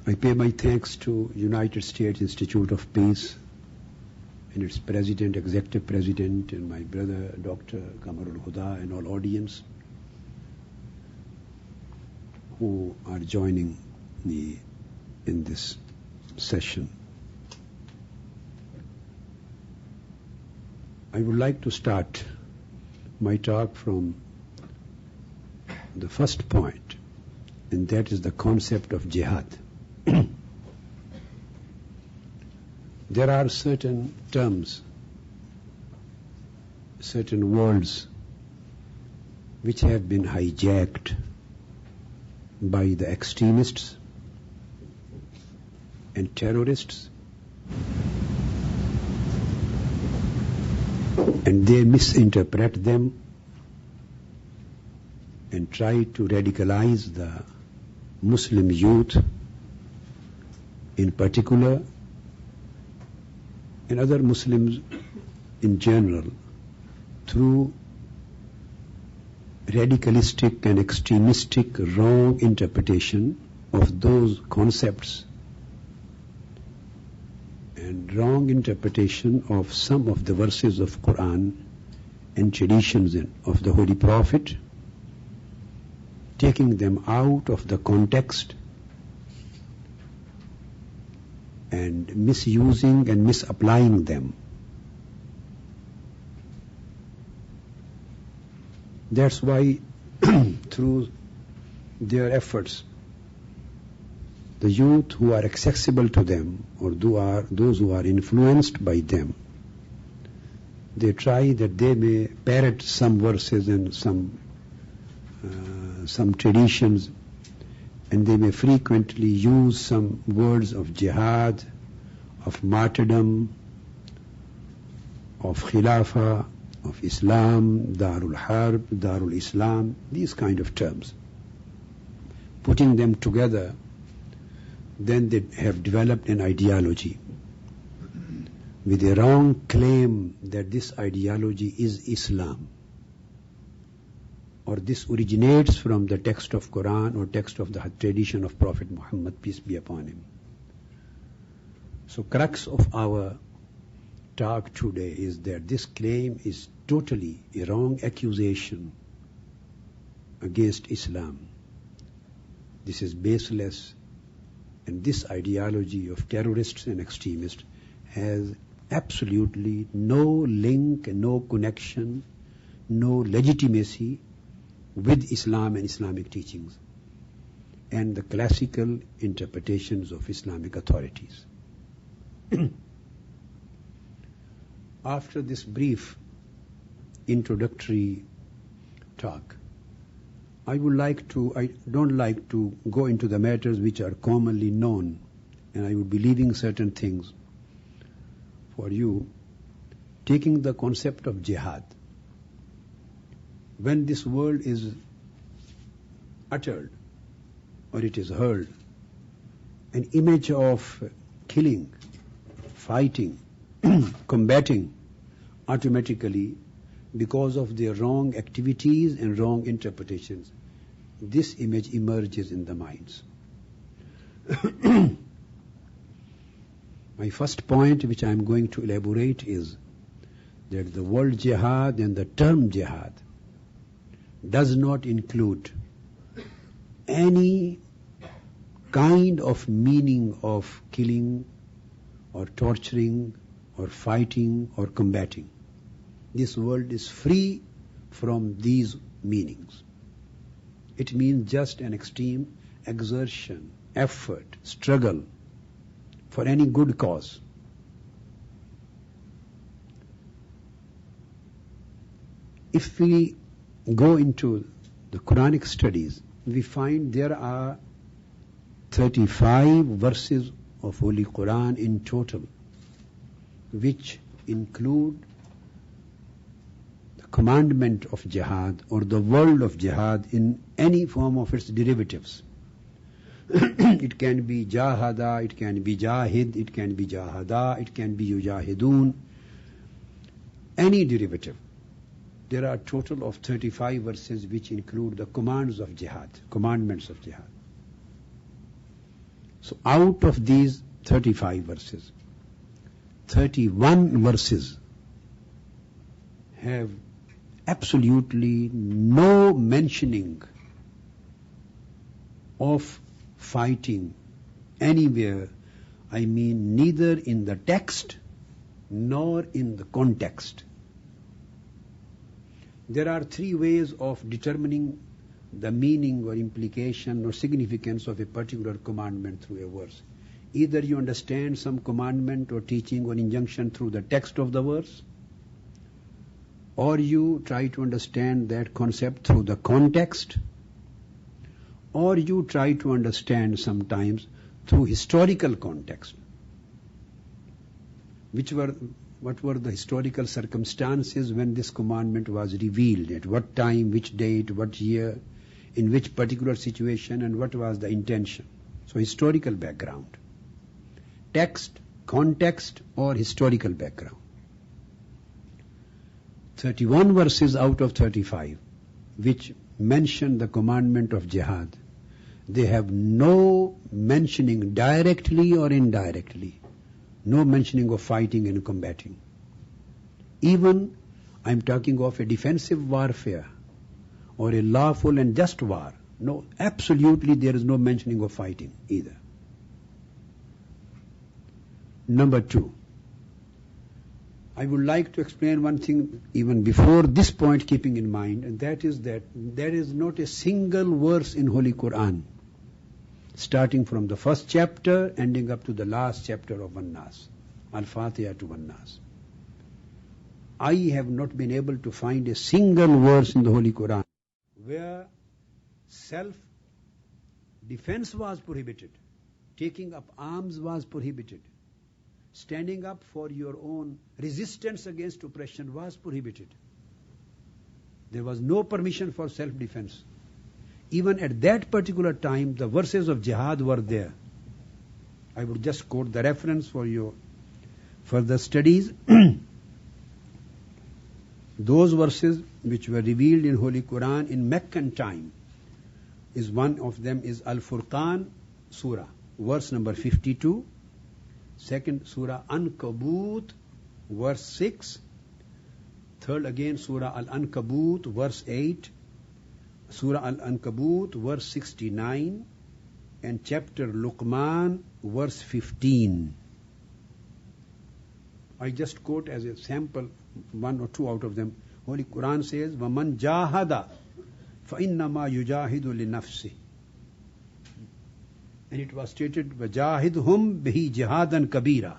I pay my thanks to United States Institute of Peace and its president, executive president, and my brother, Dr. Kamarul Huda, and all audience who are joining me in this session. I would like to start my talk from the first point, and that is the concept of jihad. There are certain terms, certain words which have been hijacked by the extremists and terrorists, and they misinterpret them and try to radicalize the Muslim youth in particular and other Muslims in general through radicalistic and extremistic wrong interpretation of those concepts and wrong interpretation of some of the verses of Quran and traditions of the Holy Prophet, taking them out of the context and misusing and misapplying them. That's why through their efforts, the youth who are accessible to them or those who are influenced by them, they try that they may parrot some verses and some traditions, and they may frequently use some words of jihad, of martyrdom, of khilafah, of Islam, Darul Harb, Darul Islam, these kind of terms. Putting them together, then they have developed an ideology with a wrong claim that this ideology is Islam, or this originates from the text of Quran or text of the tradition of Prophet Muhammad, peace be upon him. So crux of our talk today is that this claim is totally a wrong accusation against Islam. This is baseless, and this ideology of terrorists and extremists has absolutely no link, no connection, no legitimacy with Islam and Islamic teachings and the classical interpretations of Islamic authorities. After this brief introductory talk, I don't like to go into the matters which are commonly known, and I would be leaving certain things for you, taking the concept of jihad. When this word is uttered or it is heard, an image of killing, fighting, combating automatically, because of their wrong activities and wrong interpretations, this image emerges in the minds. My first point, which I am going to elaborate, is that the word jihad and the term jihad does not include any kind of meaning of killing or torturing or fighting or combating. This word is free from these meanings. It means just an extreme exertion, effort, struggle for any good cause. If we go into the Quranic studies, we find there are 35 verses of Holy Quran in total, which include the commandment of jihad or the word of jihad in any form of its derivatives. It can be jahada, it can be jahid, it can be jahada, it can be yujahidun, any derivative. There are a total of 35 verses which include the commands of jihad, commandments of jihad. So out of these 35 verses, 31 verses have absolutely no mentioning of fighting anywhere. I mean, neither in the text nor in the context. There are three ways of determining the meaning or implication or significance of a particular commandment through a verse. Either you understand some commandment or teaching or injunction through the text of the verse, or you try to understand that concept through the context, or you try to understand sometimes through historical context. What were the historical circumstances when this commandment was revealed? At what time, which date, what year, in which particular situation, and what was the intention? So historical background. Text, context, or historical background. 31 verses out of 35 which mention the commandment of jihad, they have no mentioning directly or indirectly, no mentioning of fighting and combating. Even I'm talking of a defensive warfare or a lawful and just war. No, absolutely there is no mentioning of fighting either. Number two, I would like to explain one thing even before this point, keeping in mind, and that is that there is not a single verse in Holy Quran, starting from the first chapter, ending up to the last chapter of Wan-Nas, Al-Fatiha to Wan-Nas. I have not been able to find a single verse in the Holy Quran where self-defense was prohibited, taking up arms was prohibited, standing up for your own resistance against oppression was prohibited. There was no permission for self-defense. Even at that particular time, the verses of jihad were there. I would just quote the reference for your further studies. Those verses which were revealed in Holy Quran in Meccan time, is one of them is Al-Furqan Surah, verse number 52. Second, Surah Ankabut, verse 6. Third again, Surah Al-Ankabut, verse 8. Surah Al-Ankabut, verse 69. And chapter Luqman, verse 15. I just quote as a sample one or two out of them. Holy Quran says, وَمَنْ جَاهَدَ فَإِنَّمَا يُجَاهِدُ لِنَفْسِهِ. And it was stated, وَجَاهِدْهُمْ بِهِ جِهَادًا كَبِيرًا.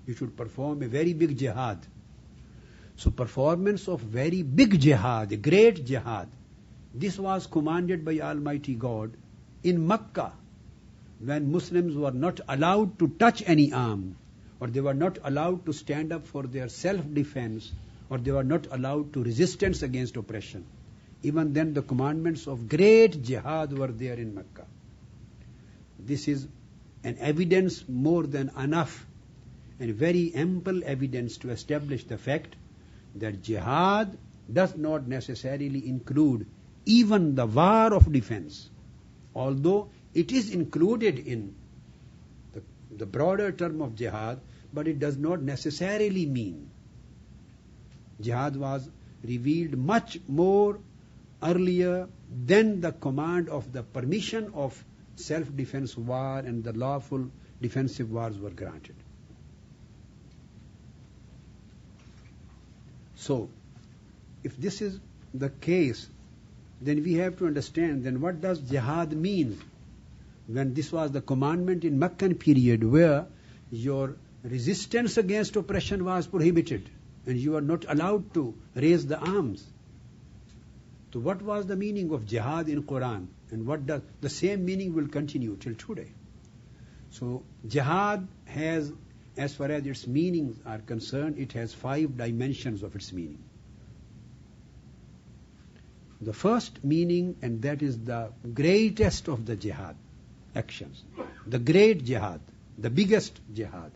You should perform a very big jihad. So performance of very big jihad, a great jihad, this was commanded by Almighty God in Makkah, when Muslims were not allowed to touch any arm, or they were not allowed to stand up for their self-defense, or they were not allowed to resistance against oppression. Even then the commandments of great jihad were there in Makkah. This is an evidence more than enough, and very ample evidence to establish the fact that jihad does not necessarily include even the war of defense, although it is included in the broader term of jihad, but it does not necessarily mean. Jihad was revealed much more earlier than the command of the permission of self-defense war and the lawful defensive wars were granted. So, if this is the case, then we have to understand then what does jihad mean? When this was the commandment in Meccan period where your resistance against oppression was prohibited and you are not allowed to raise the arms. So what was the meaning of jihad in Quran? And what does the same meaning will continue till today. So jihad has, as far as its meanings are concerned, it has 5 dimensions of its meaning. The first meaning, and that is the greatest of the jihad actions, the great jihad, the biggest jihad,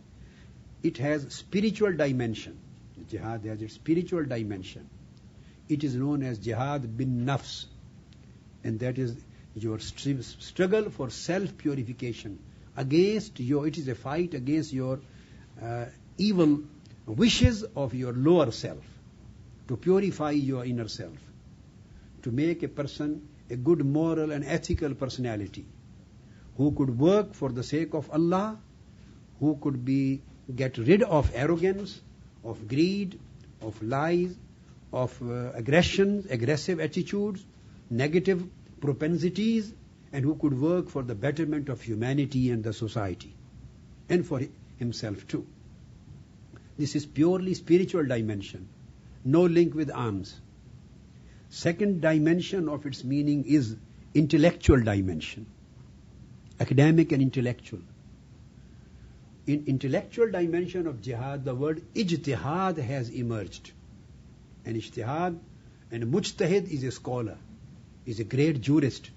it has spiritual dimension. The jihad has its spiritual dimension. It is known as jihad bin nafs, and that is your struggle for self-purification against it is a fight against your evil wishes of your lower self, to purify your inner self, to make a person a good moral and ethical personality, who could work for the sake of Allah, who could get rid of arrogance, of greed, of lies, of aggressive attitudes, negative propensities, and who could work for the betterment of humanity and the society, and for himself too. This is purely spiritual dimension, no link with arms. Second dimension of its meaning is intellectual dimension, academic and intellectual. In intellectual dimension of jihad, the word ijtihad has emerged. And ijtihad and mujtahid is a scholar, is a great jurist,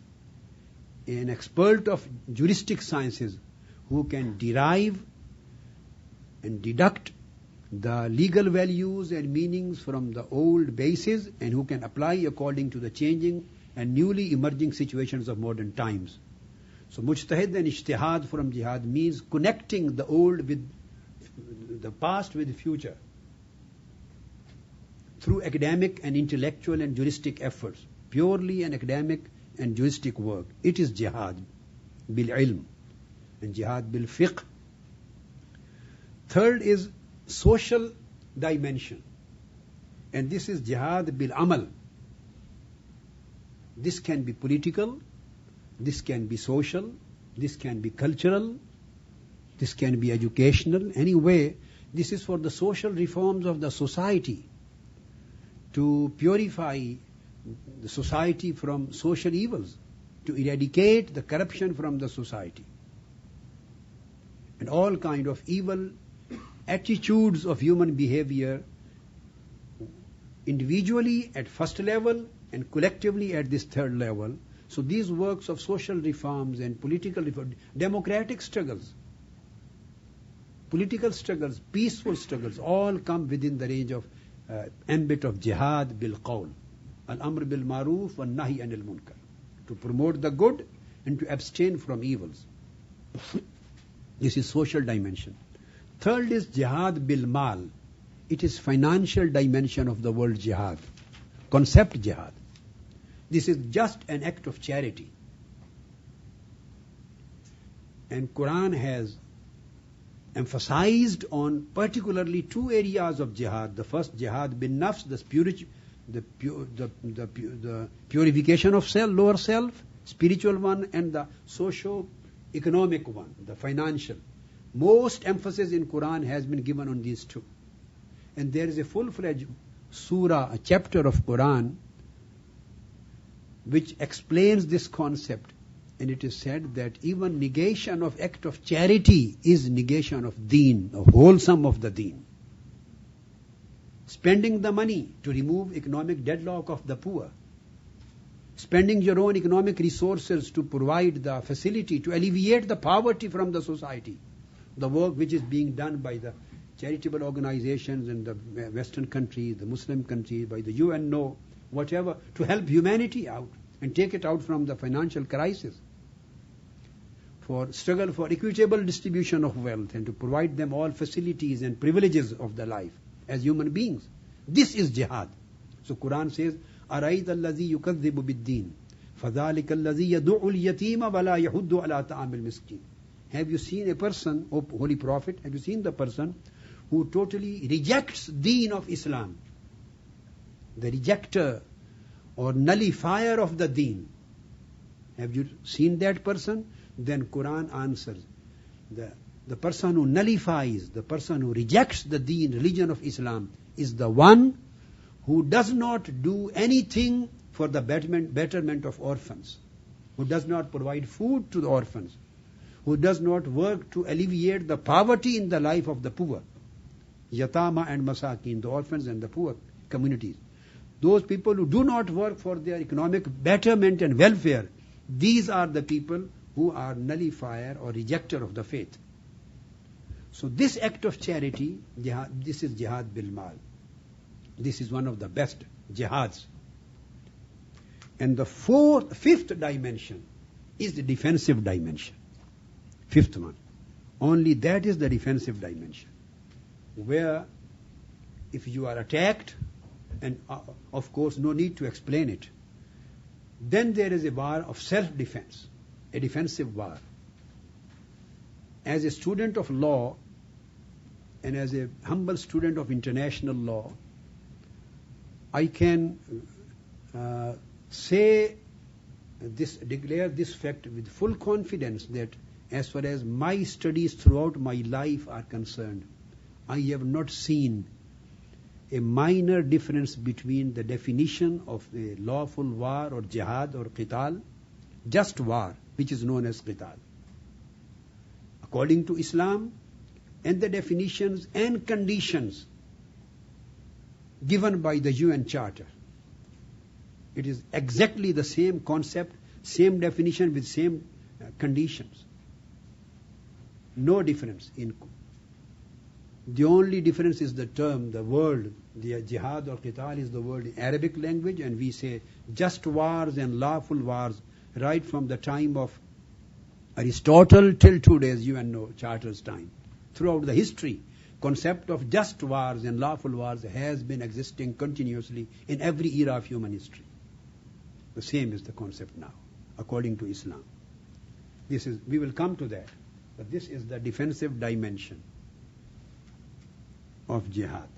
an expert of juristic sciences who can derive and deduct the legal values and meanings from the old bases, and who can apply according to the changing and newly emerging situations of modern times. So mujtahid and ijtihad from jihad means connecting the old with the past with the future through academic and intellectual and juristic efforts, purely an academic and juristic work. It is jihad bil ilm and jihad bil fiqh. Third is social dimension, and this is jihad bil amal. This can be political, this can be social, this can be cultural, this can be educational. Anyway, this is for the social reforms of the society, to purify the society from social evils, to eradicate the corruption from the society, and all kind of evil attitudes of human behavior, individually at first level and collectively at this third level. So these works of social reforms and political reforms, democratic struggles, political struggles, peaceful struggles, all come within the range of ambit of jihad bil qawl, al-amr bil maroof wa nahi anil munkar, to promote the good and to abstain from evils. This is social dimension. Third is jihad bil mal. It is financial dimension of the word jihad, concept jihad. This is just an act of charity. And Quran has emphasized on particularly two areas of jihad. The first, jihad bin nafs, the purification of self, lower self, spiritual one, and the socio-economic one, the financial. Most emphasis in Quran has been given on these two. And there is a full-fledged surah, a chapter of Quran, which explains this concept. And it is said that even negation of act of charity is negation of deen, of wholesome of the deen. Spending the money to remove economic deadlock of the poor. Spending your own economic resources to provide the facility to alleviate the poverty from the society. The work which is being done by the charitable organizations in the Western countries, the Muslim countries, by the UNO, whatever, to help humanity out and take it out from the financial crisis. For struggle for equitable distribution of wealth and to provide them all facilities and privileges of the life as human beings. This is jihad. So Quran says, أَرَيْتَ الَّذِي يُكَذِّبُ بِالدِّينِ فَذَلِكَ الَّذِي يَدُعُ الْيَتِيمَ وَلَا يَحُدُّ عَلَىٰ طَعَامِ الْمِسْكِينِ. Have you seen a person, O Holy Prophet, have you seen the person who totally rejects deen of Islam? The rejecter or nullifier of the deen. Have you seen that person? Then Quran answers. The person who nullifies, the person who rejects the deen, religion of Islam, is the one who does not do anything for the betterment of orphans, who does not provide food to the orphans, who does not work to alleviate the poverty in the life of the poor, yatama and masakin, the orphans and the poor communities. Those people who do not work for their economic betterment and welfare, these are the people who are nullifier or rejecter of the faith. So this act of charity, jihad, this is jihad bil mal. This is one of the best jihads. And the fifth dimension is the defensive dimension. Fifth one. Only that is the defensive dimension, where if you are attacked, and of course no need to explain it, then there is a war of self-defense, a defensive war. As a student of law and as a humble student of international law, I can declare this fact with full confidence that as far as my studies throughout my life are concerned, I have not seen a minor difference between the definition of a lawful war or jihad or qital, just war, which is known as qital, according to Islam, and the definitions and conditions given by the UN Charter. It is exactly the same concept, same definition with same conditions. No difference. The only difference is the term, the word. The jihad or qital is the word in Arabic language, and we say just wars and lawful wars right from the time of Aristotle till today's UN Charter's time. Throughout the history, concept of just wars and lawful wars has been existing continuously in every era of human history. The same is the concept now, according to Islam. We will come to that, but this is the defensive dimension of jihad.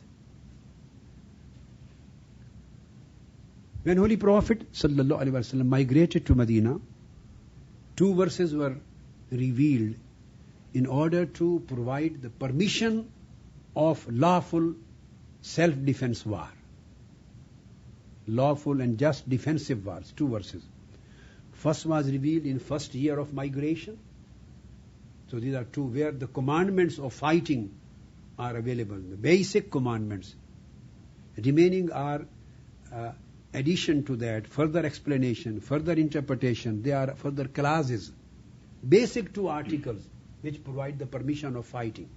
When Holy Prophet ﷺ migrated to Medina, 2 verses were revealed in order to provide the permission of lawful self-defense war. Lawful and just defensive wars, 2 verses. First was revealed in first year of migration. So these are 2 where the commandments of fighting are available, the basic commandments. Remaining are addition to that, further explanation, further interpretation. They are further clauses, basic 2 articles which provide the permission of fighting.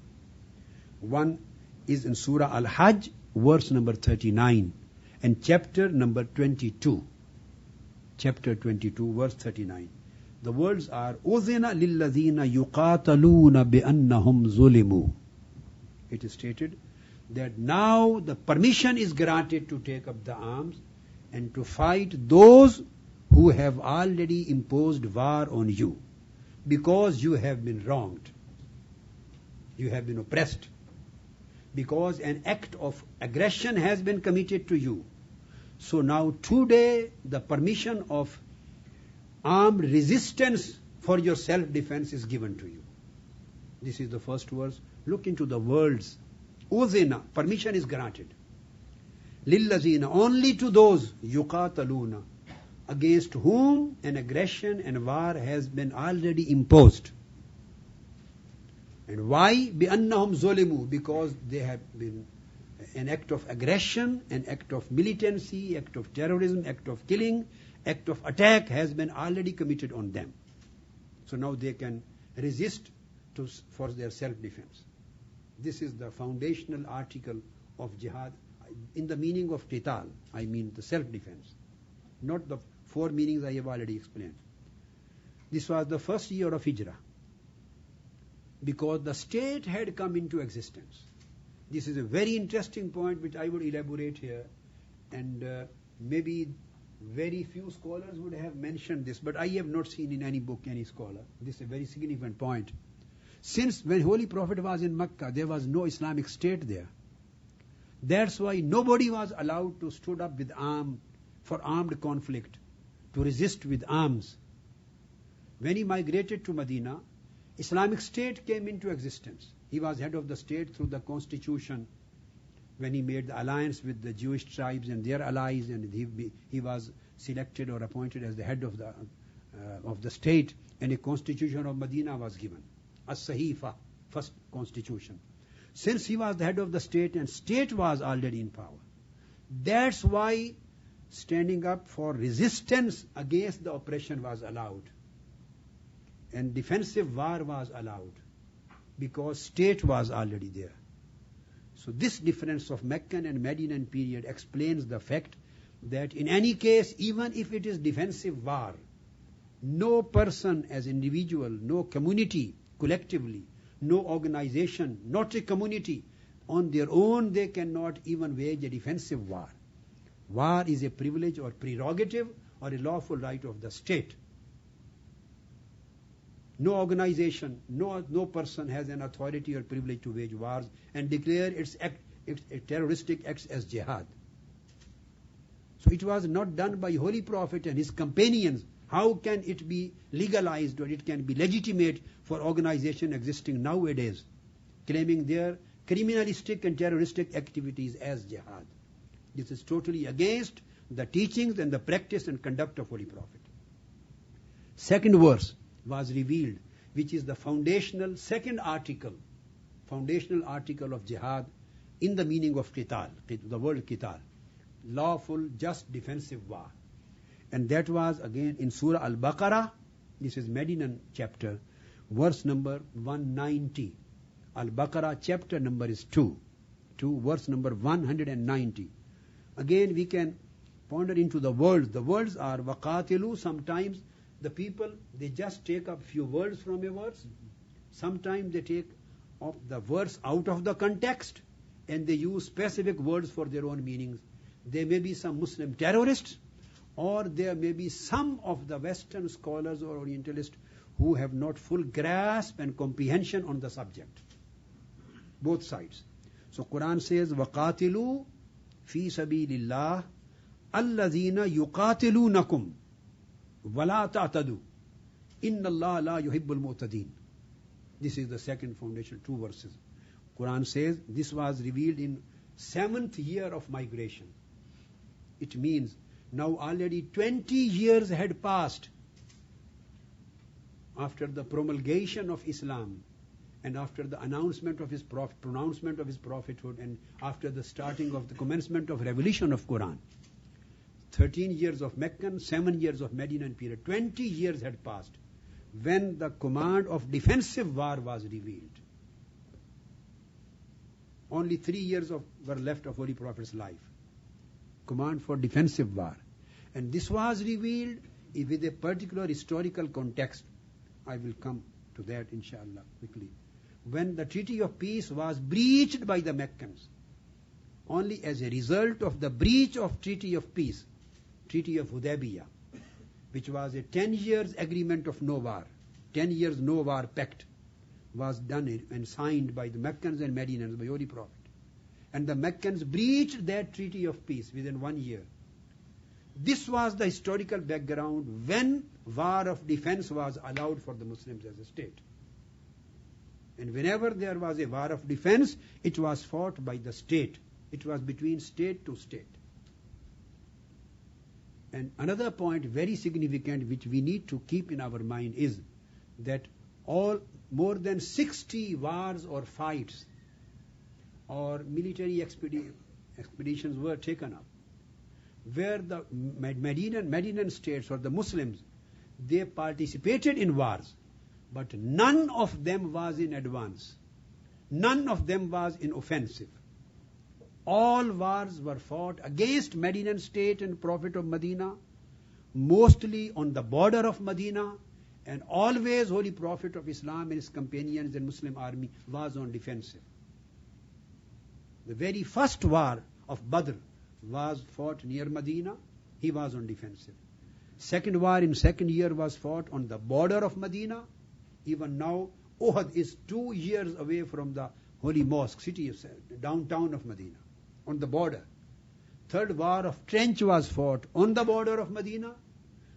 One is in Surah Al-Hajj, verse number 39, and chapter number 22. Chapter 22, verse 39. The words are, أُذِنَ لِلَّذِينَ يُقَاتَلُونَ بِأَنَّهُمْ ظُلِمُوا. It is stated that now the permission is granted to take up the arms and to fight those who have already imposed war on you, because you have been wronged, you have been oppressed, because an act of aggression has been committed to you. So now today the permission of armed resistance for your self-defense is given to you. This is the first verse. Look into the words. Uzina, permission is granted. Lillazina, only to those yuqataluna, against whom an aggression and war has been already imposed. And why? بِأَنَّهُمْ ظُلِمُوا, because they have been an act of aggression, an act of militancy, act of terrorism, act of killing, act of attack has been already committed on them. So now they can resist for their self-defense. This is the foundational article of jihad. In the meaning of qital, I mean the self-defense, not the 4 meanings I have already explained. This was the first year of Hijrah, because the state had come into existence. This is a very interesting point which I would elaborate here, and maybe very few scholars would have mentioned this, but I have not seen in any book any scholar. This is a very significant point. Since when Holy Prophet was in Mecca, there was no Islamic state there. That's why nobody was allowed to stood up with for armed conflict, to resist with arms. When he migrated to Medina, Islamic State came into existence. He was head of the state through the constitution when he made the alliance with the Jewish tribes and their allies, and he was selected or appointed as the head of the state, and a constitution of Medina was given. As-Sahifa, first constitution. Since he was the head of the state and state was already in power, that's why standing up for resistance against the oppression was allowed. And defensive war was allowed because state was already there. So this difference of Meccan and Medinan period explains the fact that in any case, even if it is defensive war, no person as individual, no community collectively, no organization, not a community. On their own, they cannot even wage a defensive war. War is a privilege or prerogative or a lawful right of the state. No organization, no person has an authority or privilege to wage wars and declare its terroristic acts as jihad. So it was not done by Holy Prophet and his companions. How can it be legalized or it can be legitimate for organization existing nowadays, claiming their criminalistic and terroristic activities as jihad? This is totally against the teachings and the practice and conduct of Holy Prophet. Second verse was revealed, which is the foundational article of jihad in the meaning of qital, the word qital, lawful, just, defensive war. And that was again in Surah Al-Baqarah. This is Medinan chapter, verse number 190. Al-Baqarah chapter number is 2, verse number 190. Again we can ponder into the words. The words are waqatilu. Sometimes the people, they just take up few words from a verse. Sometimes they take up the verse out of the context and they use specific words for their own meanings. There may be some Muslim terrorists, or there may be some of the Western scholars or Orientalists who have not full grasp and comprehension on the subject. Both sides. So Quran says, وَقَاتِلُوا فِي سَبِيلِ اللَّهِ الَّذِينَ يُقَاتِلُونَكُمْ وَلَا تَعْتَدُوا إِنَّ اللَّهَ لَا يُحِبُّ الْمُعْتَدِينَ. This is the second foundation, 2 verses. Quran says this was revealed in 7th year of migration. It means now already 20 years had passed after the promulgation of Islam and after the announcement of his pronouncement of his prophethood and after the starting of the commencement of revelation of Quran. 13 years of Meccan, 7 years of Medinan period. 20 years had passed when the command of defensive war was revealed. Only 3 years were left of Holy Prophet's life. Command for defensive war. And this was revealed with a particular historical context. I will come to that inshallah quickly. When the treaty of peace was breached by the Meccans, only as a result of the breach of treaty of peace, treaty of Hudaybiyah, which was a 10 years agreement of no war, 10 years no war pact, was done and signed by the Meccans and Medinans by Holy Prophet. And the Meccans breached that treaty of peace within 1 year. This was the historical background when war of defense was allowed for the Muslims as a state. And whenever there was a war of defense, it was fought by the state. It was between state to state. And another point very significant which we need to keep in our mind is that more than 60 wars or fights or military expeditions were taken up, where the Medinan states or the Muslims, they participated in wars, but none of them was in advance. None of them was in offensive. All wars were fought against Medinan state and Prophet of Medina, mostly on the border of Medina, and always Holy Prophet of Islam and his companions and Muslim army was on defensive. The very first war of Badr was fought near Medina. He was on defensive. Second war in second year was fought on the border of Medina. Even now, Uhud is 2 years away from the Holy Mosque, city of downtown of Medina, on the border. Third war of trench was fought on the border of Medina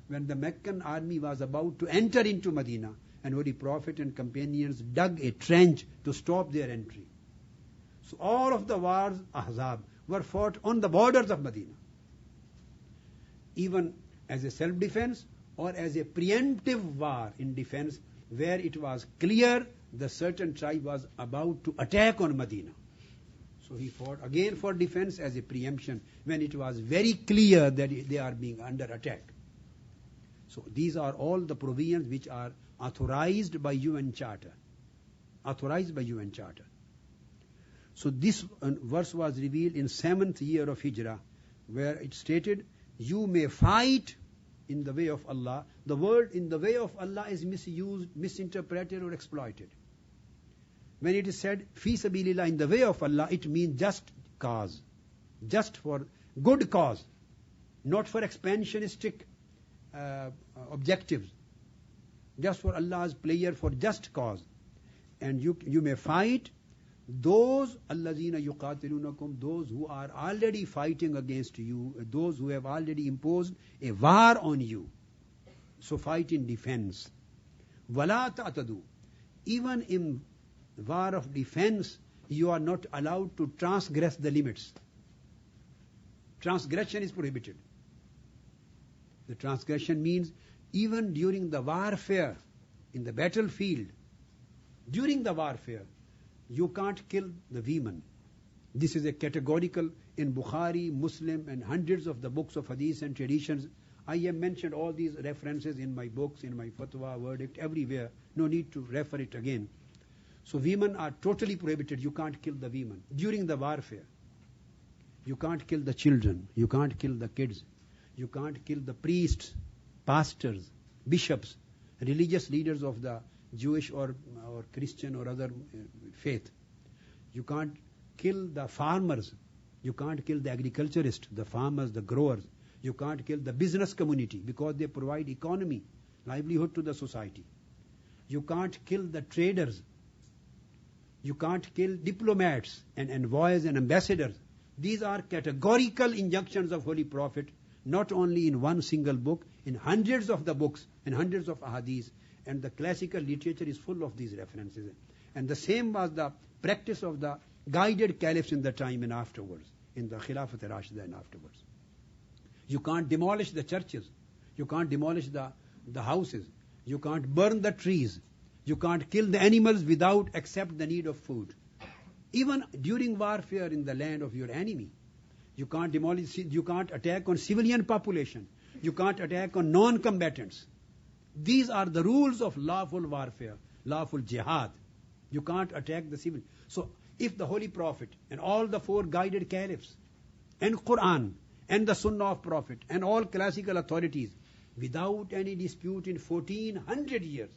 when the Meccan army was about to enter into Medina, and Holy Prophet and companions dug a trench to stop their entry. So all of the wars, Ahzab, were fought on the borders of Medina, even as a self-defense or as a preemptive war in defense, where it was clear the certain tribe was about to attack on Medina. So he fought again for defense as a preemption when it was very clear that they are being under attack. So these are all the provisions which are authorized by UN Charter. Authorized by UN Charter. So this verse was revealed in 7th year of Hijrah, where it stated, you may fight in the way of Allah, the word in the way of Allah is misused, misinterpreted or exploited. When it is said, fi sabilillah, in the way of Allah, it means just cause. Just for good cause. Not for expansionistic objectives. Just for Allah's pleasure, for just cause. And you may fight those allazina yuqatilunakum, those who are already fighting against you, those who have already imposed a war on you. So fight in defense. Wala ta'tadu. Even in war of defense, you are not allowed to transgress the limits. Transgression is prohibited. The transgression means even during the warfare, in the battlefield, during the warfare, you can't kill the women. This is a categorical in Bukhari, Muslim, and hundreds of the books of hadith and traditions. I have mentioned all these references in my books, in my fatwa, verdict, everywhere. No need to refer it again. So women are totally prohibited. You can't kill the women during the warfare. You can't kill the children. You can't kill the kids. You can't kill the priests, pastors, bishops, religious leaders of the Jewish or Christian or other faith. You can't kill the farmers. You can't kill the agriculturists, the farmers, the growers. You can't kill the business community because they provide economy, livelihood to the society. You can't kill the traders. You can't kill diplomats and envoys and ambassadors. These are categorical injunctions of Holy Prophet, not only in one single book, in hundreds of the books and hundreds of ahadith. And the classical literature is full of these references. And the same was the practice of the guided caliphs in the time and afterwards, in the Khilafat Rashida and afterwards. You can't demolish the churches. You can't demolish the houses. You can't burn the trees. You can't kill the animals without except the need of food. Even during warfare in the land of your enemy, you can't demolish, you can't attack on civilian population. You can't attack on non-combatants. These are the rules of lawful warfare, lawful jihad. You can't attack the civil. So if the Holy Prophet and all the four guided caliphs and Quran and the Sunnah of Prophet and all classical authorities, without any dispute in 1400 years,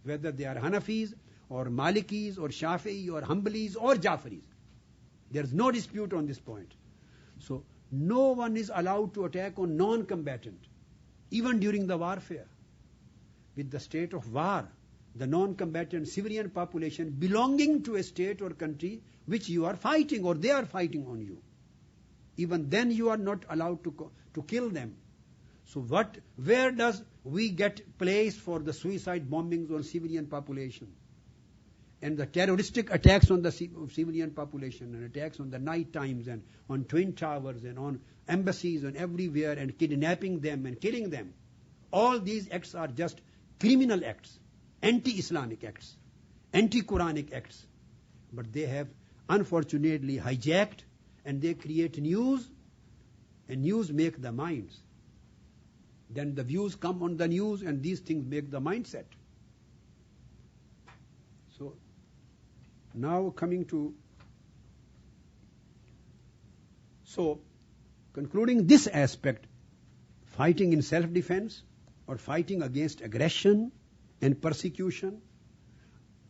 whether they are Hanafis or Malikis or Shafi'i or Hanbalis or Jafaris, there is no dispute on this point. So no one is allowed to attack on non-combatant, even during the warfare. With the state of war, the non-combatant civilian population belonging to a state or country which you are fighting or they are fighting on you. Even then you are not allowed to kill them. So where does we get place for the suicide bombings on civilian population? And the terroristic attacks on the civilian population and attacks on the night times and on twin towers and on embassies and everywhere and kidnapping them and killing them. All these acts are just criminal acts, anti-Islamic acts, anti-Quranic acts. But they have unfortunately hijacked and they create news, and news make the minds. Then the views come on the news and these things make the mindset. So now coming to, so concluding this aspect, fighting in self-defense or fighting against aggression and persecution,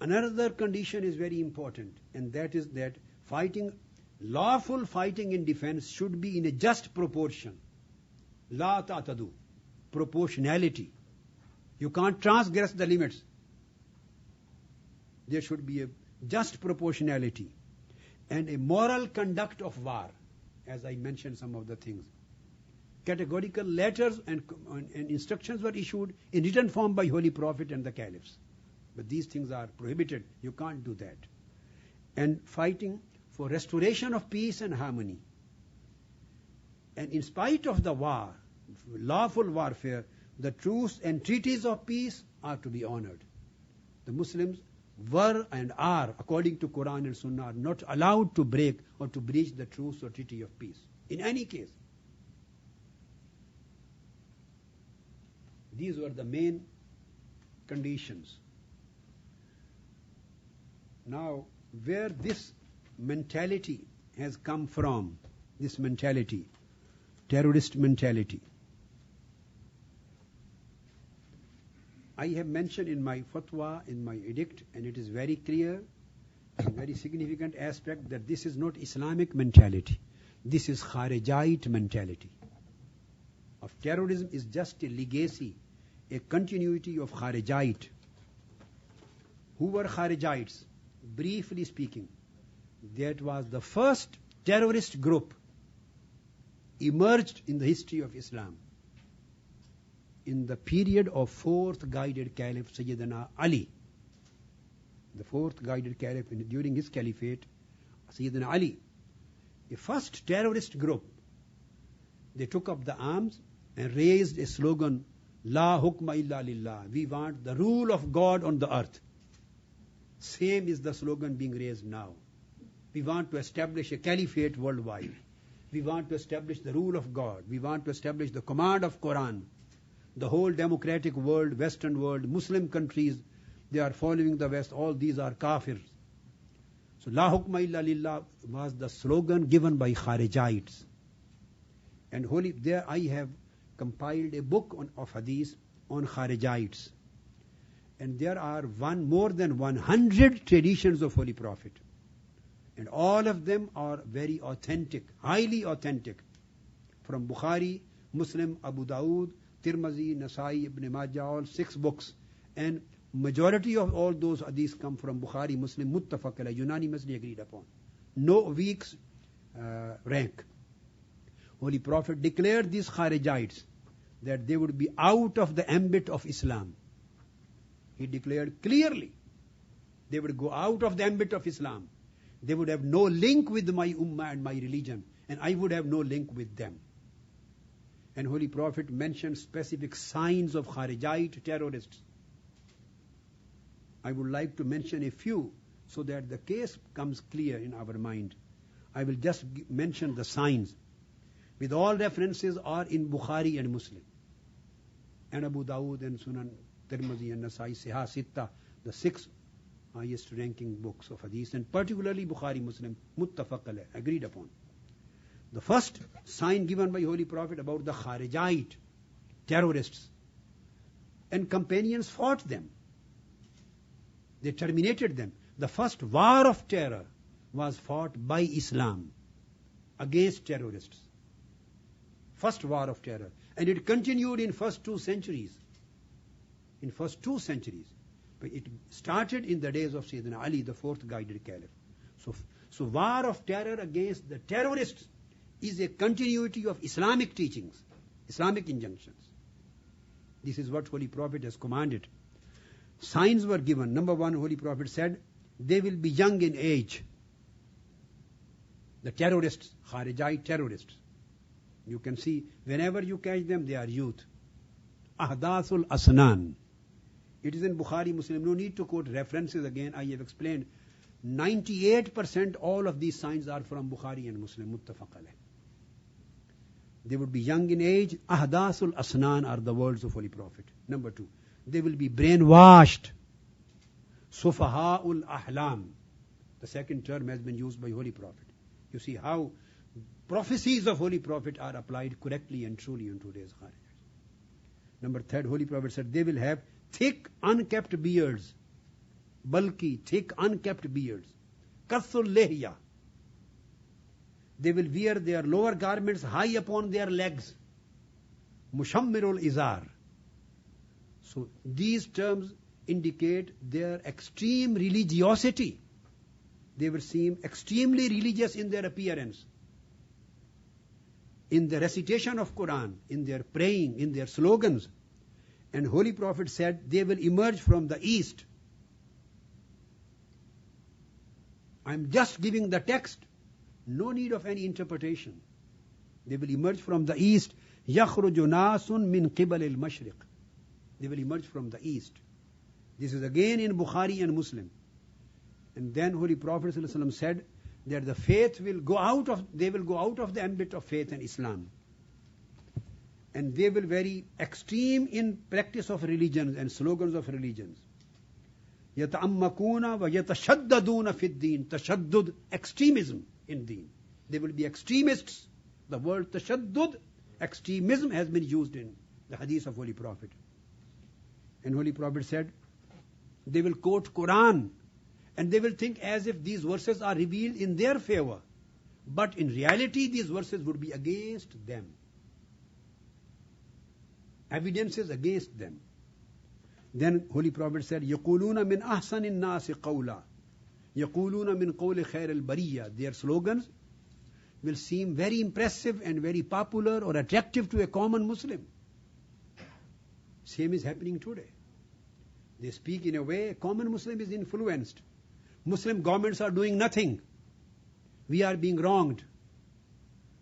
another condition is very important, and that is that lawful fighting in defense should be in a just proportion. La ta'tadu, proportionality. You can't transgress the limits. There should be a just proportionality and a moral conduct of war, as I mentioned some of the things. Categorical letters and instructions were issued in written form by Holy Prophet and the Caliphs. But these things are prohibited. You can't do that. And fighting for restoration of peace and harmony. And in spite of the war, lawful warfare, the truce and treaties of peace are to be honored. The Muslims were and are, according to Quran and Sunnah, not allowed to break or to breach the truce or treaty of peace. In any case. These were the main conditions. Now, where this mentality has come from, this mentality, terrorist mentality, I have mentioned in my fatwa, in my edict, and it is very clear, a very significant aspect, that this is not Islamic mentality. This is Kharijite mentality. Of terrorism is just a legacy, a continuity of Kharijite. Who were Kharijites? Briefly speaking, that was the first terrorist group emerged in the history of Islam in the period of fourth guided caliph Sayyidina Ali. The fourth guided caliph during his caliphate, Sayyidina Ali. The first terrorist group, they took up the arms and raised a slogan, La hukma illa lillah. We want the rule of God on the earth. Same is the slogan being raised now. We want to establish a caliphate worldwide. We want to establish the rule of God. We want to establish the command of Quran. The whole democratic world, Western world, Muslim countries, they are following the West. All these are kafirs. So, La hukma illa lillah was the slogan given by Kharijites. And there I have compiled a book of hadith on Kharijites. And there are more than 100 traditions of Holy Prophet. And all of them are very authentic, highly authentic. From Bukhari, Muslim, Abu Dawood, Tirmizi, Nasai, Ibn Majah, all 6 books. And majority of all those hadiths come from Bukhari, Muslim, muttafaq alayh, unanimously agreed upon. No weak rank. Holy Prophet declared these Kharijites that they would be out of the ambit of Islam. He declared clearly they would go out of the ambit of Islam. They would have no link with my ummah and my religion, and I would have no link with them. And Holy Prophet mentioned specific signs of Kharijite terrorists. I would like to mention a few so that the case comes clear in our mind. I will just mention the signs. With all references are in Bukhari and Muslim, and Abu Dawood and Sunan, Tirmizi and Nasai, Sihah Sitta, the 6 highest ranking books of hadith, and particularly Bukhari, Muslim, muttafaq alayh, agreed upon. The first sign given by Holy Prophet about the Kharijite terrorists, and companions fought them. They terminated them. The first war of terror was fought by Islam against terrorists. First war of terror. And it continued in first 2 centuries. In first 2 centuries. But it started in the days of Sayyidina Ali, the 4th guided caliph. So war of terror against the terrorists is a continuity of Islamic teachings, Islamic injunctions. This is what Holy Prophet has commanded. Signs were given. Number 1, Holy Prophet said, they will be young in age. The terrorists, Kharijite terrorists. You can see, whenever you catch them, they are youth. Ahdathul Asnan. It is in Bukhari, Muslim. No need to quote references again. I have explained. 98% all of these signs are from Bukhari and Muslim. Muttafaq alayh. They would be young in age. Ahdathul Asnan are the words of Holy Prophet. Number 2. They will be brainwashed. Sufaha'ul Ahlam. The second term has been used by Holy Prophet. You see how prophecies of Holy Prophet are applied correctly and truly in today's Kharijites. Number 3, Holy Prophet said they will have thick, unkept beards. Bulky, thick, unkept beards. Kathul lehya. They will wear their lower garments high upon their legs. Mushammirul izar. So these terms indicate their extreme religiosity. They will seem extremely religious in their appearance, in the recitation of Quran, in their praying, in their slogans. And Holy Prophet said they will emerge from the east. I'm just giving the text. No need of any interpretation. They will emerge from the east. يَخْرُجُ نَاسٌ مِّن قِبَلِ الْمَشْرِقِ. They will emerge from the east. This is again in Bukhari and Muslim. And then Holy Prophet ﷺ said that the faith will go out of the ambit of faith and Islam. And they will very extreme in practice of religions and slogans of religions. يَتَعَمَّكُونَ وَيَتَشَدَّدُونَ فِي الدِّينِ. Tashaddud, extremism in deen. They will be extremists. The word tashaddud, extremism, has been used in the hadith of Holy Prophet. And Holy Prophet said, they will quote Quran and they will think as if these verses are revealed in their favor. But in reality, these verses would be against them. Evidences against them. Then Holy Prophet said, يَقُولُونَ مِنْ أَحْسَنِ النَّاسِ قَوْلًا يَقُولُونَ مِنْ قَوْلِ خَيْرِ الْبَرِيَّةِ. Their slogans will seem very impressive and very popular or attractive to a common Muslim. Same is happening today. They speak in a way a common Muslim is influenced. Muslim governments are doing nothing. We are being wronged.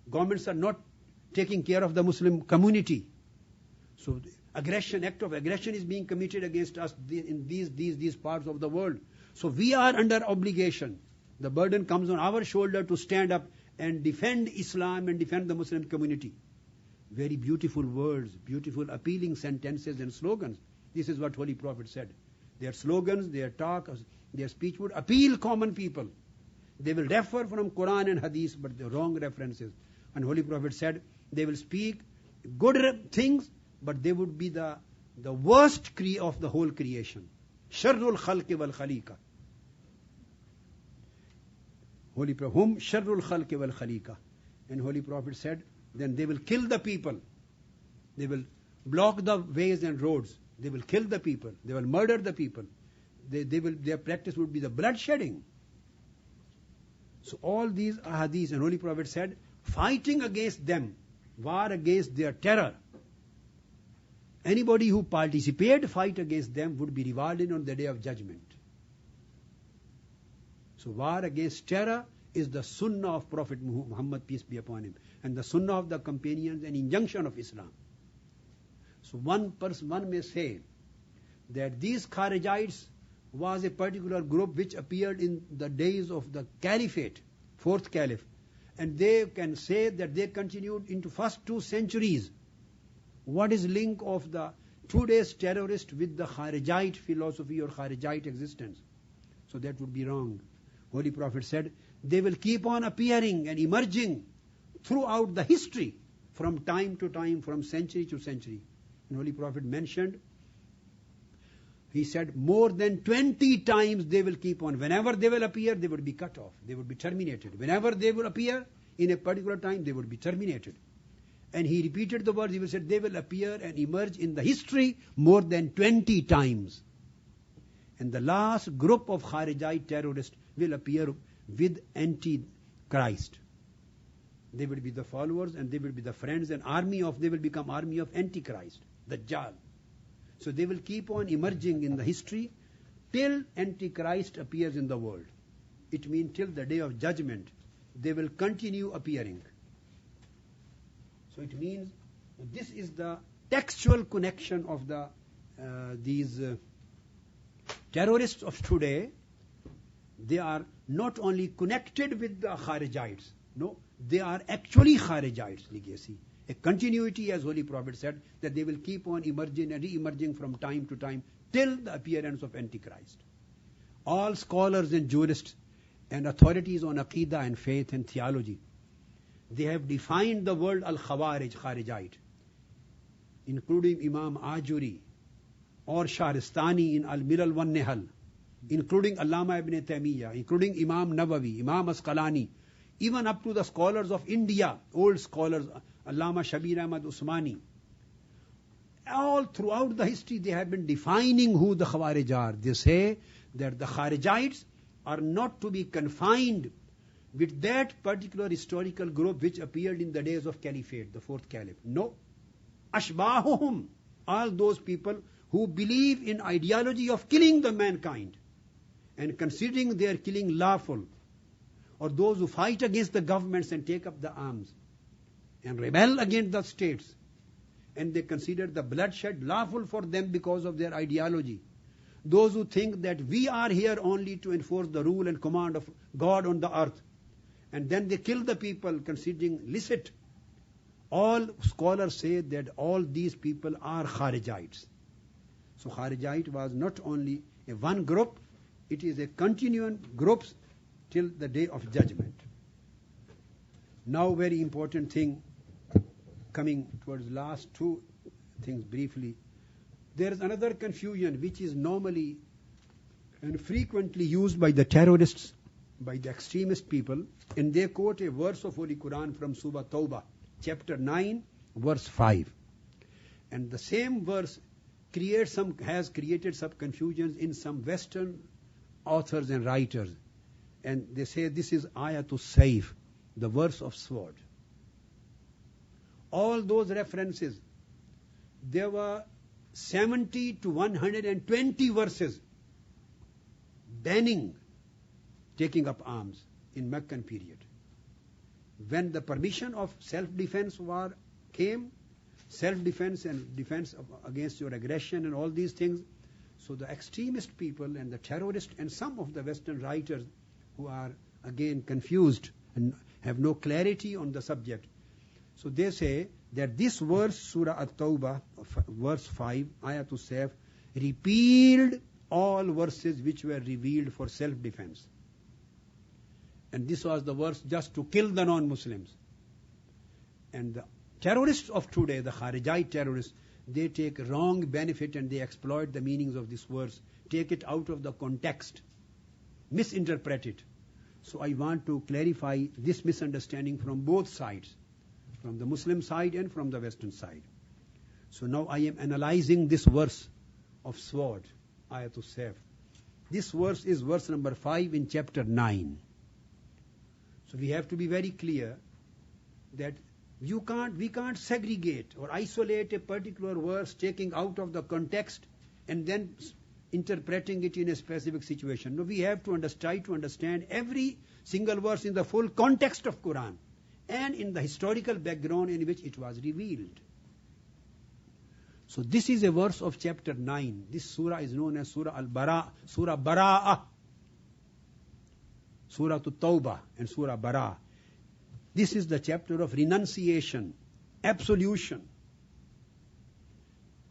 Governments are not taking care of the Muslim community. So act of aggression is being committed against us in these parts of the world. So we are under obligation. The burden comes on our shoulder to stand up and defend Islam and defend the Muslim community. Very beautiful words, beautiful appealing sentences and slogans. This is what Holy Prophet said. Their slogans, their talk, their speech would appeal common people. They will refer from Quran and Hadith, but the wrong references. And Holy Prophet said, they will speak good things, but they would be the worst of the whole creation. Sharrul khalqi wal khaliqa. Holy Prophet, hum sharrul khalqi wal khaliqa. And Holy Prophet said, then they will kill the people. They will block the ways and roads. They will kill the people. They will murder the people. Their practice would be the bloodshedding. So all these ahadith, and Holy Prophet said, fighting against them, war against their terror. Anybody who participated fight against them would be rewarded on the day of judgment. So war against terror is the sunnah of Prophet Muhammad, peace be upon him, and the sunnah of the companions and injunction of Islam. So one may say that these Kharijites was a particular group which appeared in the days of the Caliphate, 4th Caliph, and they can say that they continued into first 2 centuries. What is link of the today's terrorist with the Kharijite philosophy or Kharijite existence? So that would be wrong. Holy Prophet said, they will keep on appearing and emerging throughout the history, from time to time, from century to century. And Holy Prophet mentioned, he said, more than 20 times they will keep on. Whenever they will appear, they would be cut off. They would be terminated. Whenever they will appear, in a particular time, they would be terminated. And he repeated the words, he said, they will appear and emerge in the history more than 20 times. And the last group of Kharijite terrorists will appear with Antichrist. They will be the followers and they will be the friends and they will become army of Antichrist, Dajjal. So they will keep on emerging in the history till Antichrist appears in the world. It means till the day of judgment, they will continue appearing. So it means this is the textual connection of these terrorists of today. They are not only connected with the Kharijites, no, they are actually Kharijites legacy. A continuity, as Holy Prophet said, that they will keep on emerging and re-emerging from time to time till the appearance of Antichrist. All scholars and jurists and authorities on Aqidah and faith and theology, they have defined the word Al-Khawarij, Kharijite, including Imam Ajuri or Shahristani in Al-Milal wa Nihal, including Allama ibn Taymiyyah, including Imam Nawawi, Imam Asqalani, even up to the scholars of India, old scholars, Allama Shabir Ahmad Usmani. All throughout the history they have been defining who the Khawarij are. They say that the Kharijites are not to be confined with that particular historical group which appeared in the days of Caliphate, the 4th Caliph. No. Ashbahuhum, all those people who believe in ideology of killing the mankind and considering their killing lawful, or those who fight against the governments and take up the arms and rebel against the states, and they consider the bloodshed lawful for them because of their ideology. Those who think that we are here only to enforce the rule and command of God on the earth, and then they kill the people considering licit. All scholars say that all these people are Kharijites. So Kharijite was not only a one group, it is a continuing groups till the day of judgment. Now very important thing, coming towards last 2 things briefly. There is another confusion which is normally and frequently used by the terrorists, by the extremist people, and they quote a verse of Holy Quran from Surah Tawbah, chapter 9, verse 5. And the same verse has created some confusions in some Western authors and writers. And they say this is Ayatul Sayf, the verse of sword. All those references, there were 70 to 120 verses banning taking up arms in Meccan period. When the permission of self-defense war came, self-defense and defense against your aggression and all these things, so the extremist people and the terrorists and some of the Western writers who are again confused and have no clarity on the subject, so they say that this verse, Surah At-Tawbah, verse 5, Ayatul Sayf, repealed all verses which were revealed for self-defense. And this was the verse just to kill the non-Muslims. And the terrorists of today, the Kharijite terrorists, they take wrong benefit and they exploit the meanings of this verse, take it out of the context, misinterpret it. So I want to clarify this misunderstanding from both sides, from the Muslim side and from the Western side. So now I am analyzing this verse of sword, Ayatul Sayf. This verse is verse number 5 in chapter 9. So we have to be very clear that we can't segregate or isolate a particular verse, taking out of the context and then interpreting it in a specific situation. No, we have to try to understand every single verse in the full context of Quran and in the historical background in which it was revealed. So this is a verse of chapter 9. This surah is known as Surah Al-Bara, Surah Bara'ah, Surah Tawbah and Surah Bara. This is the chapter of renunciation, absolution.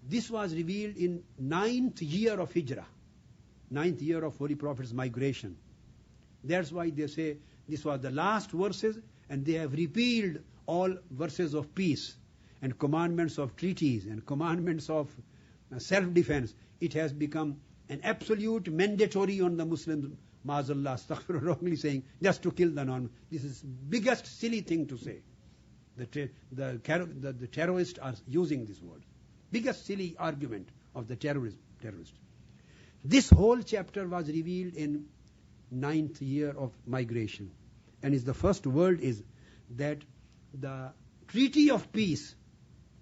This was revealed in 9th year of Hijrah, 9th year of Holy Prophet's migration. That's why they say this was the last verses, and they have repealed all verses of peace and commandments of treaties and commandments of self-defense. It has become an absolute mandatory on the Muslims, Ma'azallah, astaghfirullah, wrongly saying, just to kill the non. This is biggest silly thing to say. The terrorists are using this word. Biggest silly argument of the terrorists. This whole chapter was revealed in 9th year of migration. And the first word is that the treaty of peace,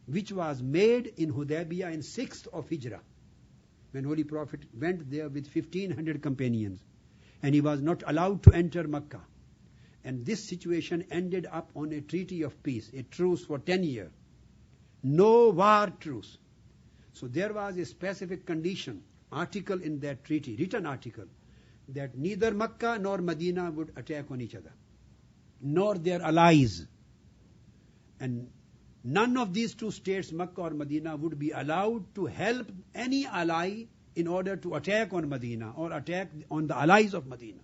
which was made in Hudaybiyah in 6th of Hijrah, when Holy Prophet went there with 1,500 companions, and he was not allowed to enter Mecca. And this situation ended up on a treaty of peace, a truce for 10 years. No war truce. So there was a specific condition, article in that treaty, written article, that neither Mecca nor Medina would attack on each other, nor their allies. And none of these two states, Mecca or Medina, would be allowed to help any ally in order to attack on Medina or attack on the allies of Medina.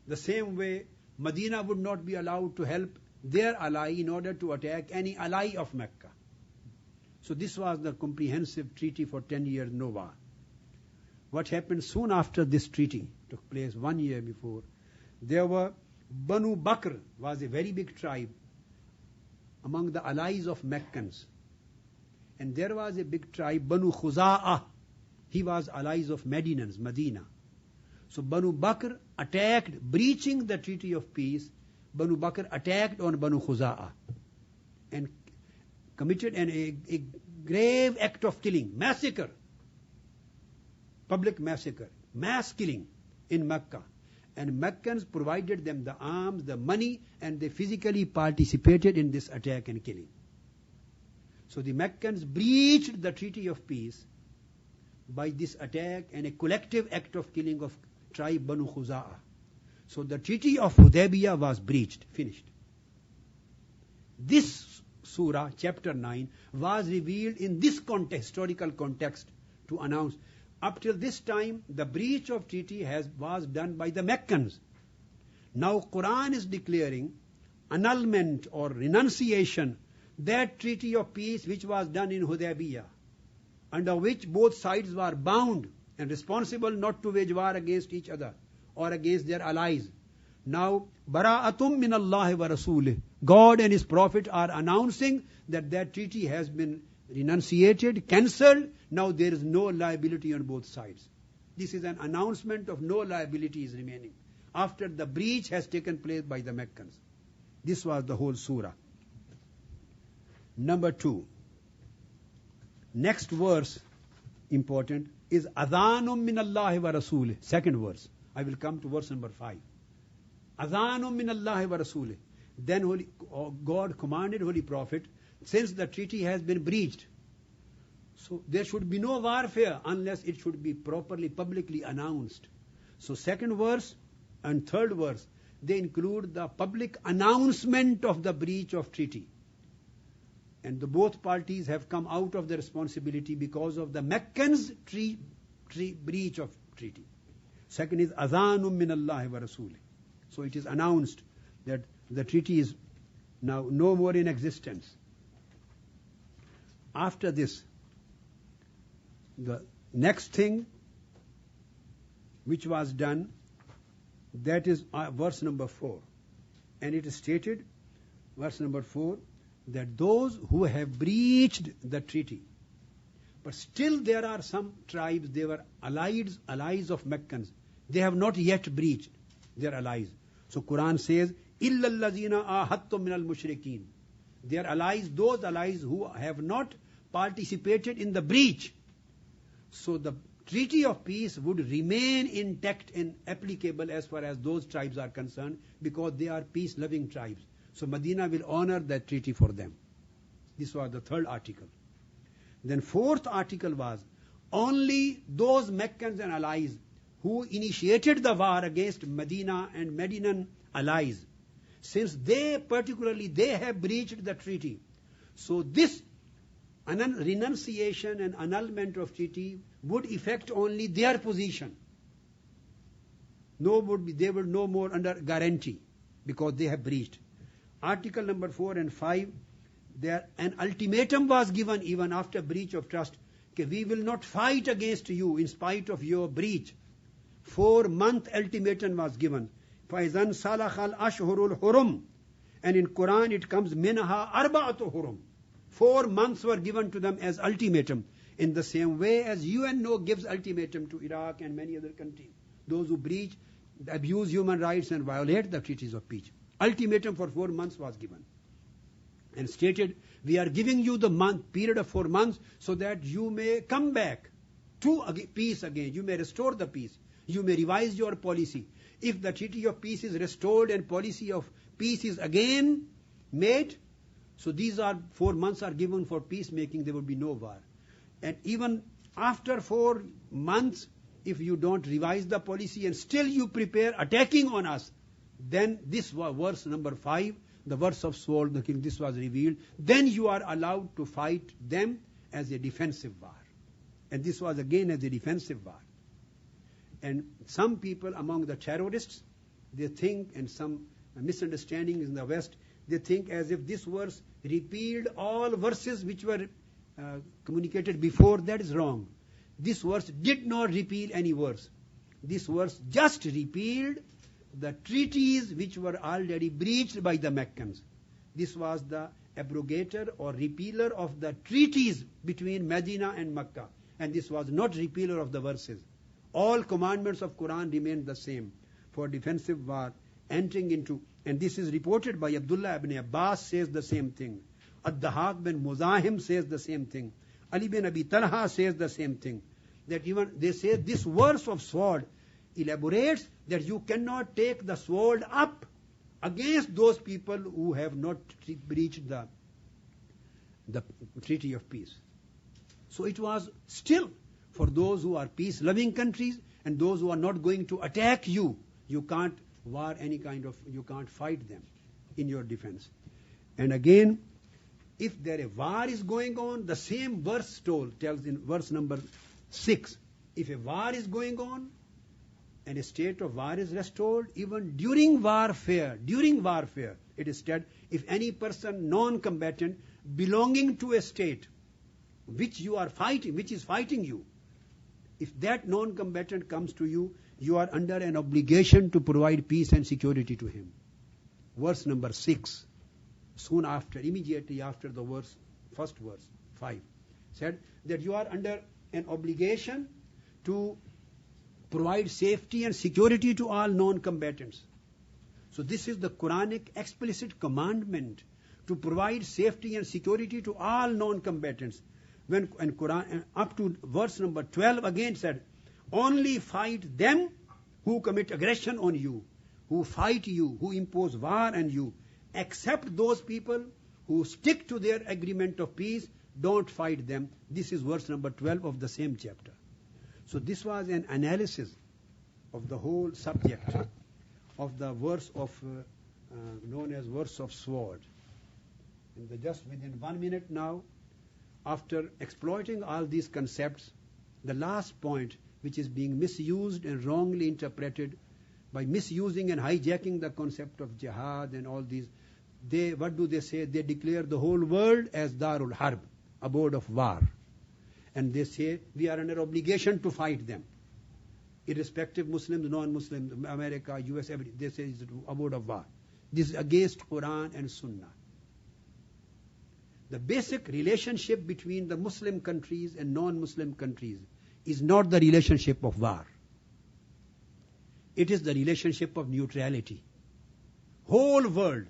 The same way, Medina would not be allowed to help their ally in order to attack any ally of Mecca. So this was the comprehensive treaty for 10 years, no war. What happened soon after this treaty took place 1 year before, there were Banu Bakr was a very big tribe among the allies of Meccans. And there was a big tribe, Banu Khuza'ah. He was allies of Medina. So Banu Bakr attacked, breaching the treaty of peace. Banu Bakr attacked on Banu Khuza'ah and committed a grave act of killing, massacre, public massacre, mass killing in Mecca. And Meccans provided them the arms, the money, and they physically participated in this attack and killing. So the Meccans breached the treaty of peace by this attack and a collective act of killing of tribe Banu Khuza'ah. So the treaty of Hudaybiyah was breached, finished. This surah, chapter 9, was revealed in this historical context to announce. Up till this time, the breach of treaty was done by the Meccans. Now Quran is declaring annulment or renunciation, that treaty of peace which was done in Hudaybiyah. under which both sides were bound and responsible not to wage war against each other or against their allies. Now, bara'atum min Allah wa rasulih. God and His Prophet are announcing that that treaty has been renunciated, cancelled. Now there is no liability on both sides. This is an announcement of no liability is remaining after the breach has taken place by the Meccans. This was the whole surah. Number 2. Next verse, important, is Adhanum min Allahi wa Rasulih. Second verse. I will come to verse number 5. Adhanum min Allahi wa Rasulih. Then God commanded Holy Prophet, since the treaty has been breached, so there should be no warfare unless it should be properly, publicly announced. So second verse and third verse, they include the public announcement of the breach of treaty. And both parties have come out of the responsibility because of the Meccans' breach of treaty. Second is Adhanum min Allahi wa Rasulih. So it is announced that the treaty is now no more in existence. After this, the next thing which was done, that is verse number 4. And it is stated, verse number 4, that those who have breached the treaty, but still there are some tribes, they were allies of Meccans. They have not yet breached their allies. So Quran says, إِلَّا الَّذِينَ آهَدتُّم مِّنَ الْمُشْرِكِينَ. They are allies, those allies who have not participated in the breach. So the treaty of peace would remain intact and applicable as far as those tribes are concerned, because they are peace-loving tribes. So Medina will honor that treaty for them. This was the third article. Then fourth article was, only those Meccans and allies who initiated the war against Medina and Medinan allies, since they have breached the treaty. So this renunciation and annulment of treaty would affect only their position. They were no more under guarantee because they have breached. Article number 4 and 5, there an ultimatum was given even after breach of trust. We will not fight against you in spite of your breach. 4-month ultimatum was given. فَإِذَنْ صَلَحَ الْأَشْهُرُ الْحُرُمُ. And in Quran it comes minha arba'atu hurum. 4 months were given to them as ultimatum, in the same way as UNO gives ultimatum to Iraq and many other countries. Those who breach, abuse human rights and violate the treaties of peace. Ultimatum for 4 months was given. And stated, we are giving you the period of 4 months so that you may come back to peace again. You may restore the peace. You may revise your policy. If the treaty of peace is restored and policy of peace is again made, so these 4 months are given for peacemaking, there will be no war. And even after 4 months, if you don't revise the policy and still you prepare attacking on us, then this was verse number 5, the verse of sword, the king, this was revealed. Then you are allowed to fight them as a defensive war. And this was again as a defensive war. And some people among the terrorists, they think, and some misunderstanding in the West, they think as if this verse repealed all verses which were communicated before. That is wrong. This verse did not repeal any verse. This verse just repealed the treaties which were already breached by the Meccans. This was the abrogator or repealer of the treaties between Medina and Mecca. And this was not repealer of the verses. All commandments of Quran remained the same for defensive war, entering into, and this is reported by Abdullah ibn Abbas says the same thing. Ad-Dahaq bin Muzahim says the same thing. Ali bin Abi Talha says the same thing. That even they say this verse of sword elaborates that you cannot take the sword up against those people who have not breached the treaty of peace. So it was still for those who are peace-loving countries and those who are not going to attack you. You can't you can't fight them in your defense. And again, if a war is going on, the same verse tells in verse number 6, if a war is going on and a state of war is restored, even during warfare, it is said, if any person non-combatant belonging to a state which you are fighting, which is fighting you, if that non-combatant comes to you, you are under an obligation to provide peace and security to him. Verse number 6, soon after, immediately after the verse, first verse, 5, said that you are under an obligation to provide safety and security to all non-combatants. So this is the Quranic explicit commandment to provide safety and security to all non-combatants. When and Quran up to verse number 12 again said, only fight them who commit aggression on you, who fight you, who impose war on you, except those people who stick to their agreement of peace, don't fight them. This is verse number 12 of the same chapter. So this was an analysis of the whole subject of the verse of known as verse of sword. And just within 1 minute now, after exploiting all these concepts, the last point, which is being misused and wrongly interpreted by misusing and hijacking the concept of jihad and all these, what do they say? They declare the whole world as Darul Harb, abode of war. And they say we are under obligation to fight them. Irrespective Muslims, non-Muslims, America, US, they say it's abode of war. This is against Quran and Sunnah. The basic relationship between the Muslim countries and non-Muslim countries is not the relationship of war. It is the relationship of neutrality. Whole world,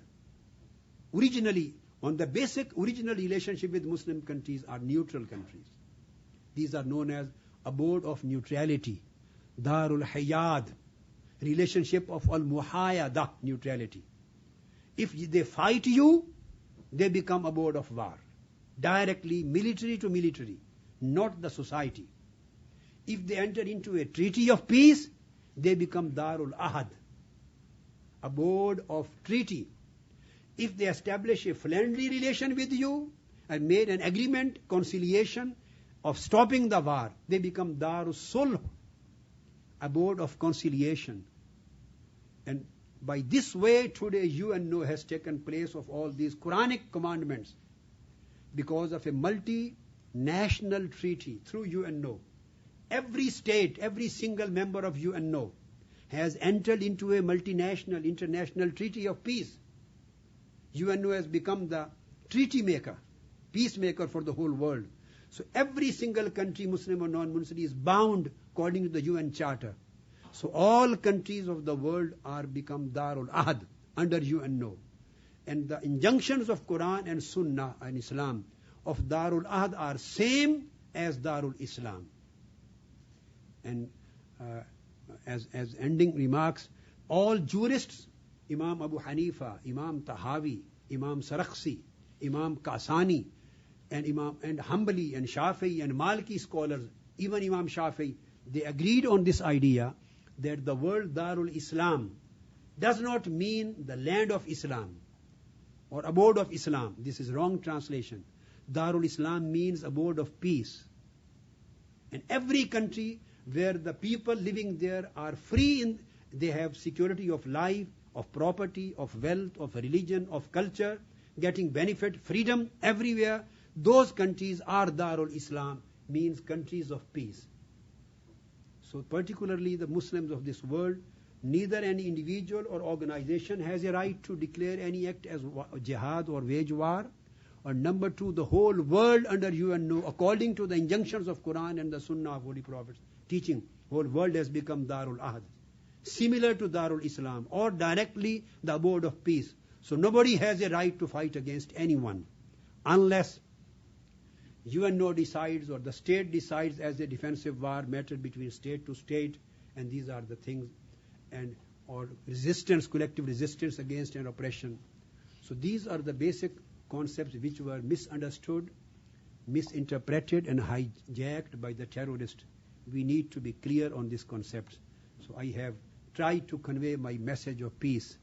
originally, on the basic original relationship with Muslim countries are neutral countries. These are known as abode of neutrality, Darul Hayad, relationship of al-Muhayada, neutrality. If they fight you, they become abode of war. Directly, military to military, not the society. If they enter into a treaty of peace, they become Darul Ahad, abode of treaty. If they establish a friendly relation with you and made an agreement, conciliation of stopping the war, they become Darul Sulh, abode of conciliation. And by this way, today UNO has taken place of all these Quranic commandments because of a multinational treaty through UNO. Every state, every single member of UNO has entered into a multinational, international treaty of peace. UNO has become the treaty maker, peacemaker for the whole world. So every single country, Muslim or non-Muslim, is bound according to the UN Charter. So all countries of the world are become Darul Ahad under UNO. And the injunctions of Quran and Sunnah and Islam of Darul Ahad are same as Darul Islam. And as ending remarks, all jurists, Imam Abu Hanifa, Imam Tahawi, Imam Sarakhsi, Imam Kasani, and Hanbali and Shafi'i and Maliki scholars, even Imam Shafi'i, they agreed on this idea that the word Darul Islam does not mean the land of Islam or abode of Islam. This is wrong translation. Darul Islam means abode of peace. And every country where the people living there are free, they have security of life, of property, of wealth, of religion, of culture, getting benefit, freedom everywhere, those countries are Darul Islam, means countries of peace. So particularly the Muslims of this world, neither any individual or organization has a right to declare any act as jihad or wage war. Or number two, the whole world under UNO, according to the injunctions of Quran and the Sunnah of Holy Prophets teaching, whole world has become Darul Ahad, similar to Darul Islam, or directly the abode of peace. So nobody has a right to fight against anyone, unless UNO decides or the state decides as a defensive war matter between state to state, and these are the things, and or resistance, collective resistance against an oppression. So these are the basic concepts which were misunderstood, misinterpreted and hijacked by the terrorists. We need to be clear on these concepts. So I have tried to convey my message of peace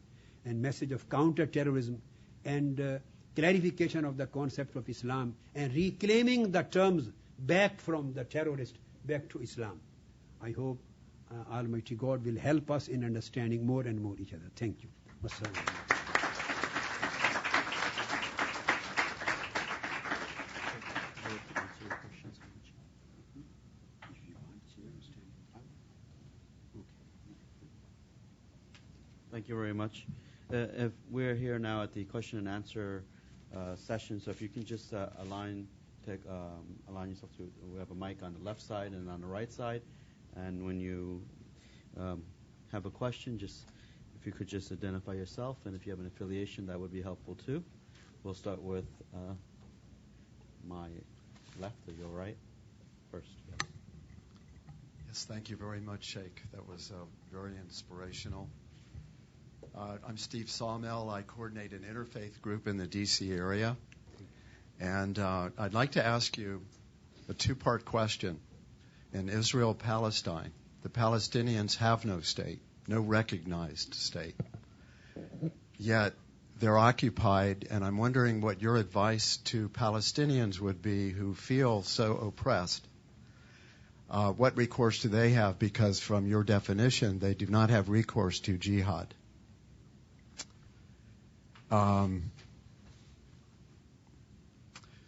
and message of counter-terrorism and clarification of the concept of Islam and reclaiming the terms back from the terrorist back to Islam. I hope Almighty God will help us in understanding more and more each other. Thank you. Wassalamu alaikum. Thank you very much. If we're here now at the question and answer session, so if you can just align yourself to, we have a mic on the left side and on the right side, and when you have a question, just if you could just identify yourself, and if you have an affiliation, that would be helpful too. We'll start with my left or your right first. Yes, thank you very much, Sheikh. That was very inspirational. I'm Steve Sawmill. I coordinate an interfaith group in the D.C. area. And I'd like to ask you a two-part question. In Israel-Palestine, the Palestinians have no state, no recognized state. Yet they're occupied, and I'm wondering what your advice to Palestinians would be who feel so oppressed. What recourse do they have? Because from your definition, they do not have recourse to jihad.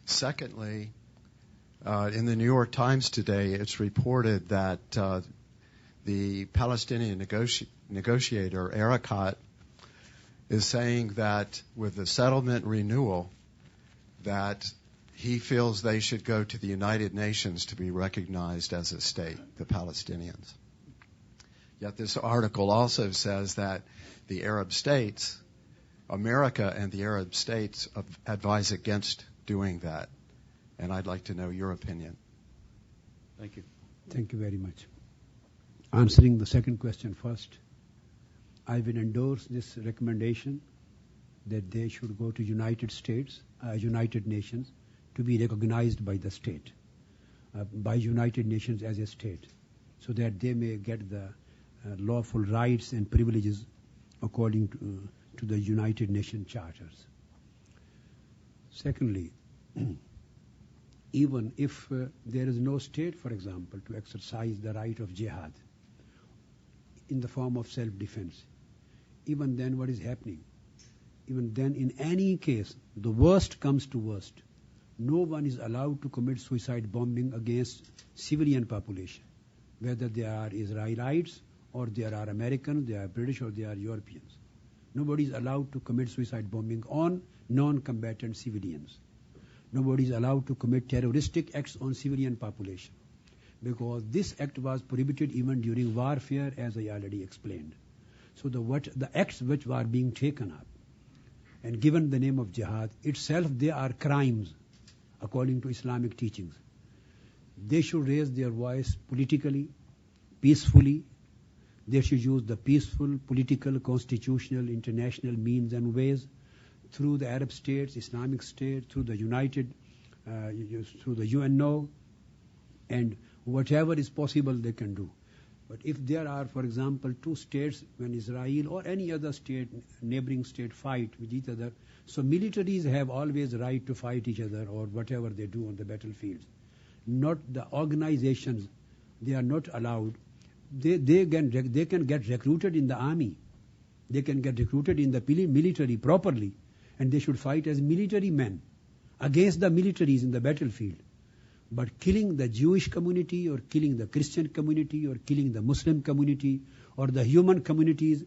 Secondly, in the New York Times today, it's reported that the Palestinian negotiator, Erekat, is saying that with the settlement renewal, that he feels they should go to the United Nations to be recognized as a state, the Palestinians. Yet this article also says that the Arab states, America and the Arab states, advise against doing that. And I'd like to know your opinion. Thank you. Thank you very much. Answering the second question first, I will endorse this recommendation that they should go to United Nations to be recognized by the state, by United Nations as a state, so that they may get the lawful rights and privileges according to the United Nations charters. Secondly, even if there is no state, for example, to exercise the right of jihad in the form of self-defense, even then what is happening? Even then, in any case, the worst comes to worst. No one is allowed to commit suicide bombing against civilian population, whether they are Israelites or they are Americans, they are British or they are Europeans. Nobody is allowed to commit suicide bombing on non-combatant civilians. Nobody is allowed to commit terroristic acts on civilian population, because this act was prohibited even during warfare, as I already explained. So the acts which were being taken up and given the name of jihad itself, they are crimes according to Islamic teachings. They should raise their voice politically, peacefully. They should use the peaceful, political, constitutional, international means and ways through the Arab states, Islamic states, through the through the UNO, and whatever is possible they can do. But if there are, for example, two states, when Israel or any other state, neighboring state fight with each other, so militaries have always the right to fight each other or whatever they do on the battlefields. Not the organizations, they are not allowed. They can get recruited in the army. They can get recruited in the military properly, and they should fight as military men against the militaries in the battlefield. But killing the Jewish community or killing the Christian community or killing the Muslim community or the human communities,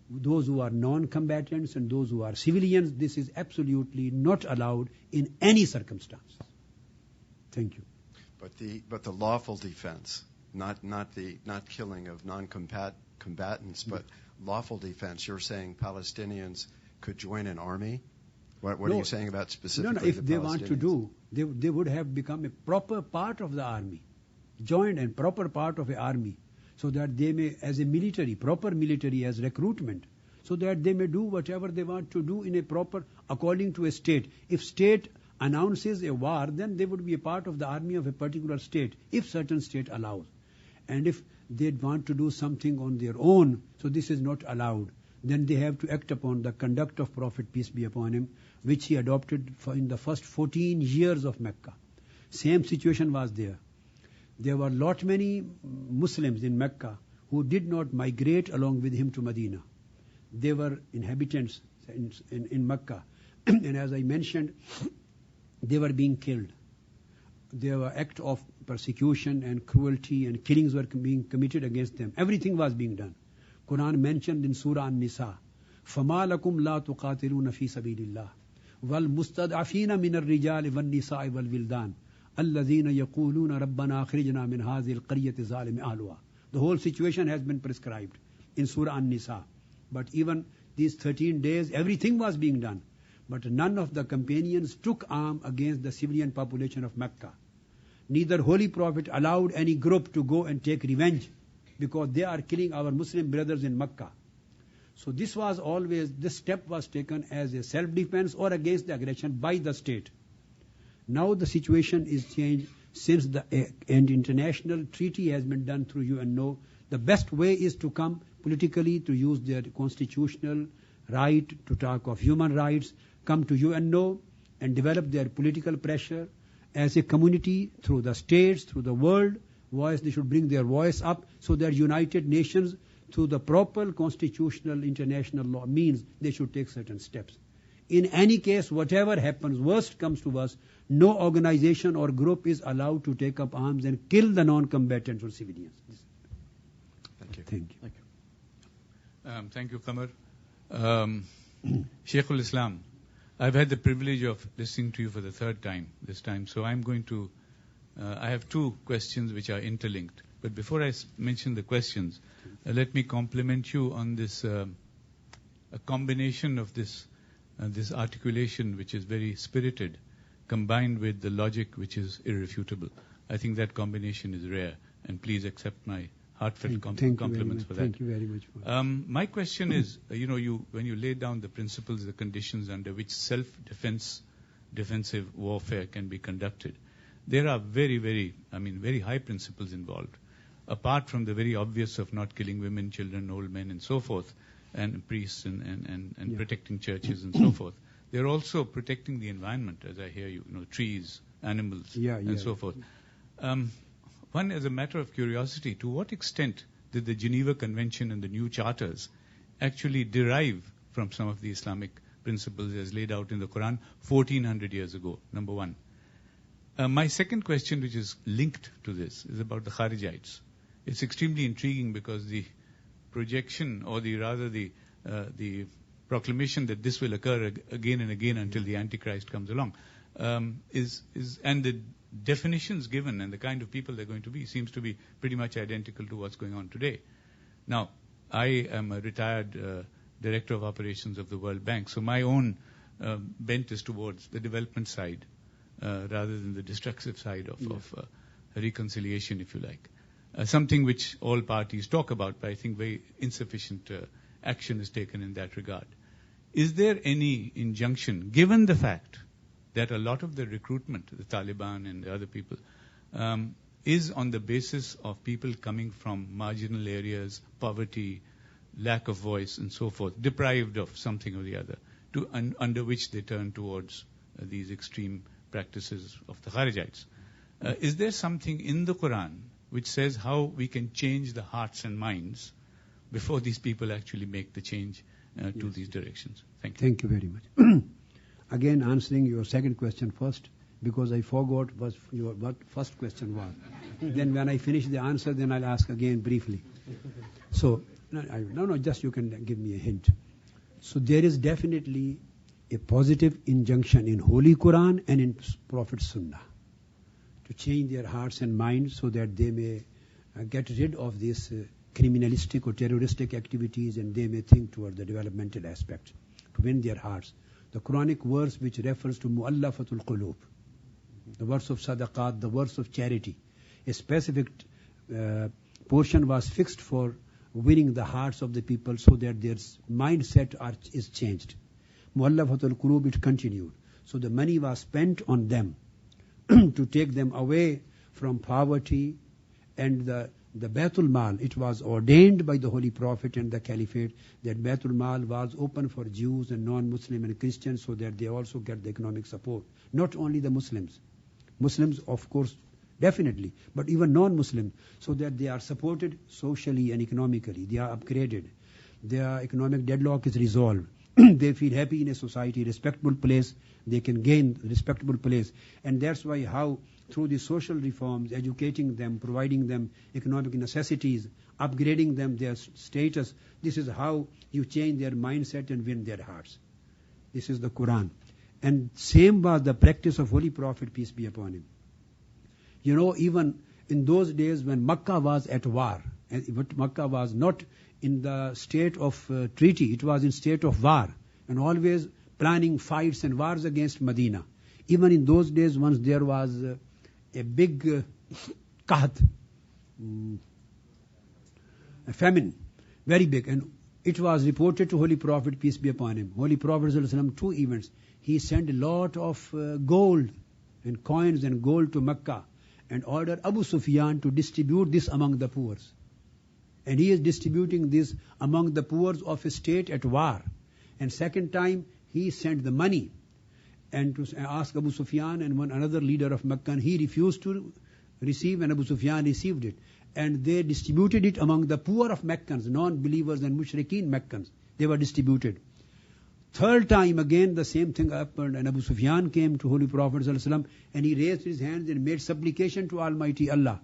those who are non-combatants and those who are civilians, this is absolutely not allowed in any circumstance. Thank you. But the lawful defense, not killing of non-combatants, but lawful defense. You're saying Palestinians could join an army? What are you saying about specifically No, if they want to do, they would have become a proper part of the army, joined and proper part of an army, so that they may, as a military, proper military as recruitment, so that they may do whatever they want to do in a proper, according to a state. If state announces a war, then they would be a part of the army of a particular state, if certain state allows. And if they want to do something on their own, so this is not allowed, then they have to act upon the conduct of Prophet, peace be upon him, which he adopted in the first 14 years of Mecca. Same situation was there. There were many Muslims in Mecca who did not migrate along with him to Medina. They were inhabitants in Mecca. And as I mentioned, they were being killed. There were acts of persecution and cruelty and killings were being committed against them. Everything was being done. Quran mentioned in Surah An-Nisa فَمَا لَكُمْ لَا تُقَاتِلُونَ فِي سَبِيلِ اللَّهِ وَالْمُسْتَضْعَفِينَ مِنَ الرِّجَالِ وَالنِّسَاءِ وَالْوِلْدَانِ الَّذِينَ يَقُولُونَ رَبَّنَا أَخْرِجْنَا مِنْ هَذِهِ الْقَرْيَةِ ظَالِمِ أَهْلُهَا. The whole situation has been prescribed in Surah An-Nisa. But even these 13 days, everything was being done. But none of the companions took arm against the civilian population of Mecca. Neither Holy Prophet allowed any group to go and take revenge because they are killing our Muslim brothers in Mecca. So this step was taken as a self-defense or against the aggression by the state. Now the situation is changed since an international treaty has been done through UNO. The best way is to come politically, to use their constitutional right to talk of human rights, come to UNO and develop their political pressure as a community through the states, through the world voice. They should bring their voice up so that United Nations, through the proper constitutional international law means, they should take certain steps. In any case, whatever happens, worst comes to us, no organization or group is allowed to take up arms and kill the non-combatants or civilians. Thank you. Thank you. Thank you. Thank you, Qamar. Sheikhul Islam, I've had the privilege of listening to you for the third time this time, so I'm going to, I have two questions which are interlinked. But before I mention the questions, let me compliment you on this, a combination of this articulation which is very spirited, combined with the logic which is irrefutable. I think that combination is rare, and please accept my heartfelt compliments for that. Thank you very much. My question is, when you lay down the principles, the conditions under which defensive warfare can be conducted, there are very high principles involved. Apart from the very obvious of not killing women, children, old men, and so forth, and priests and protecting churches and so forth, they're also protecting the environment, as I hear you, trees, animals, and so forth. One, as a matter of curiosity, to what extent did the Geneva Convention and the new charters actually derive from some of the Islamic principles as laid out in the Quran 1400 years ago? Number one. My second question, which is linked to this, is about the Kharijites. It's extremely intriguing because the projection, or the proclamation that this will occur again and again until the Antichrist comes along, and the definitions given and the kind of people they're going to be seems to be pretty much identical to what's going on today. Now, I am a retired director of operations of the World Bank, so my own bent is towards the development side rather than the destructive side of reconciliation, if you like. Something which all parties talk about, but I think very insufficient action is taken in that regard. Is there any injunction, given the fact that a lot of the recruitment, the Taliban and the other people, is on the basis of people coming from marginal areas, poverty, lack of voice, and so forth, deprived of something or the other, under which they turn towards these extreme practices of the Kharijites? Is there something in the Quran which says how we can change the hearts and minds before these people actually make the change to these directions? Thank you. Thank you very much. Again, answering your second question first, because I forgot what first question was. Then when I finish the answer, then I'll ask again briefly. So, just you can give me a hint. So there is definitely a positive injunction in Holy Quran and in Prophet's Sunnah to change their hearts and minds so that they may get rid of these criminalistic or terroristic activities, and they may think toward the developmental aspect to win their hearts. The Quranic verse which refers to mu'allafatul qulub, the verse of sadaqat, the verse of charity, a specific portion was fixed for winning the hearts of the people so that their mindset is changed. Mu'allafatul qulub, it continued. So the money was spent on them to take them away from poverty, and the Baitul Mal, it was ordained by the Holy Prophet and the Caliphate that Baitul Mal was open for Jews and non-Muslim and Christians so that they also get the economic support. Not only the Muslims. Muslims, of course, definitely, but even non-Muslim, so that they are supported socially and economically. They are upgraded. Their economic deadlock is resolved. they feel happy in a society, respectable place, they can gain respectable place. And that's why how through the social reforms, educating them, providing them economic necessities, upgrading them their status, this is how you change their mindset and win their hearts. This is the Quran. And same was the practice of Holy Prophet, peace be upon him. You know, even in those days when Makkah was at war, but Makkah was not in the state of treaty, it was in state of war, and always planning fights and wars against Medina. Even in those days, once there was a big qahat, a famine, very big, and it was reported to Holy Prophet, peace be upon him. Holy Prophet ﷺ, two events. He sent a lot of gold and coins and gold to Mecca and ordered Abu Sufyan to distribute this among the poor. And he is distributing this among the poor of a state at war. And second time, he sent the money and to ask Abu Sufyan and one another leader of Mecca, and he refused to receive, and Abu Sufyan received it. And they distributed it among the poor of Meccans, non-believers and mushrikeen Meccans. They were distributed. Third time again the same thing happened, and Abu Sufyan came to Holy Prophet ﷺ, and he raised his hands and made supplication to Almighty Allah,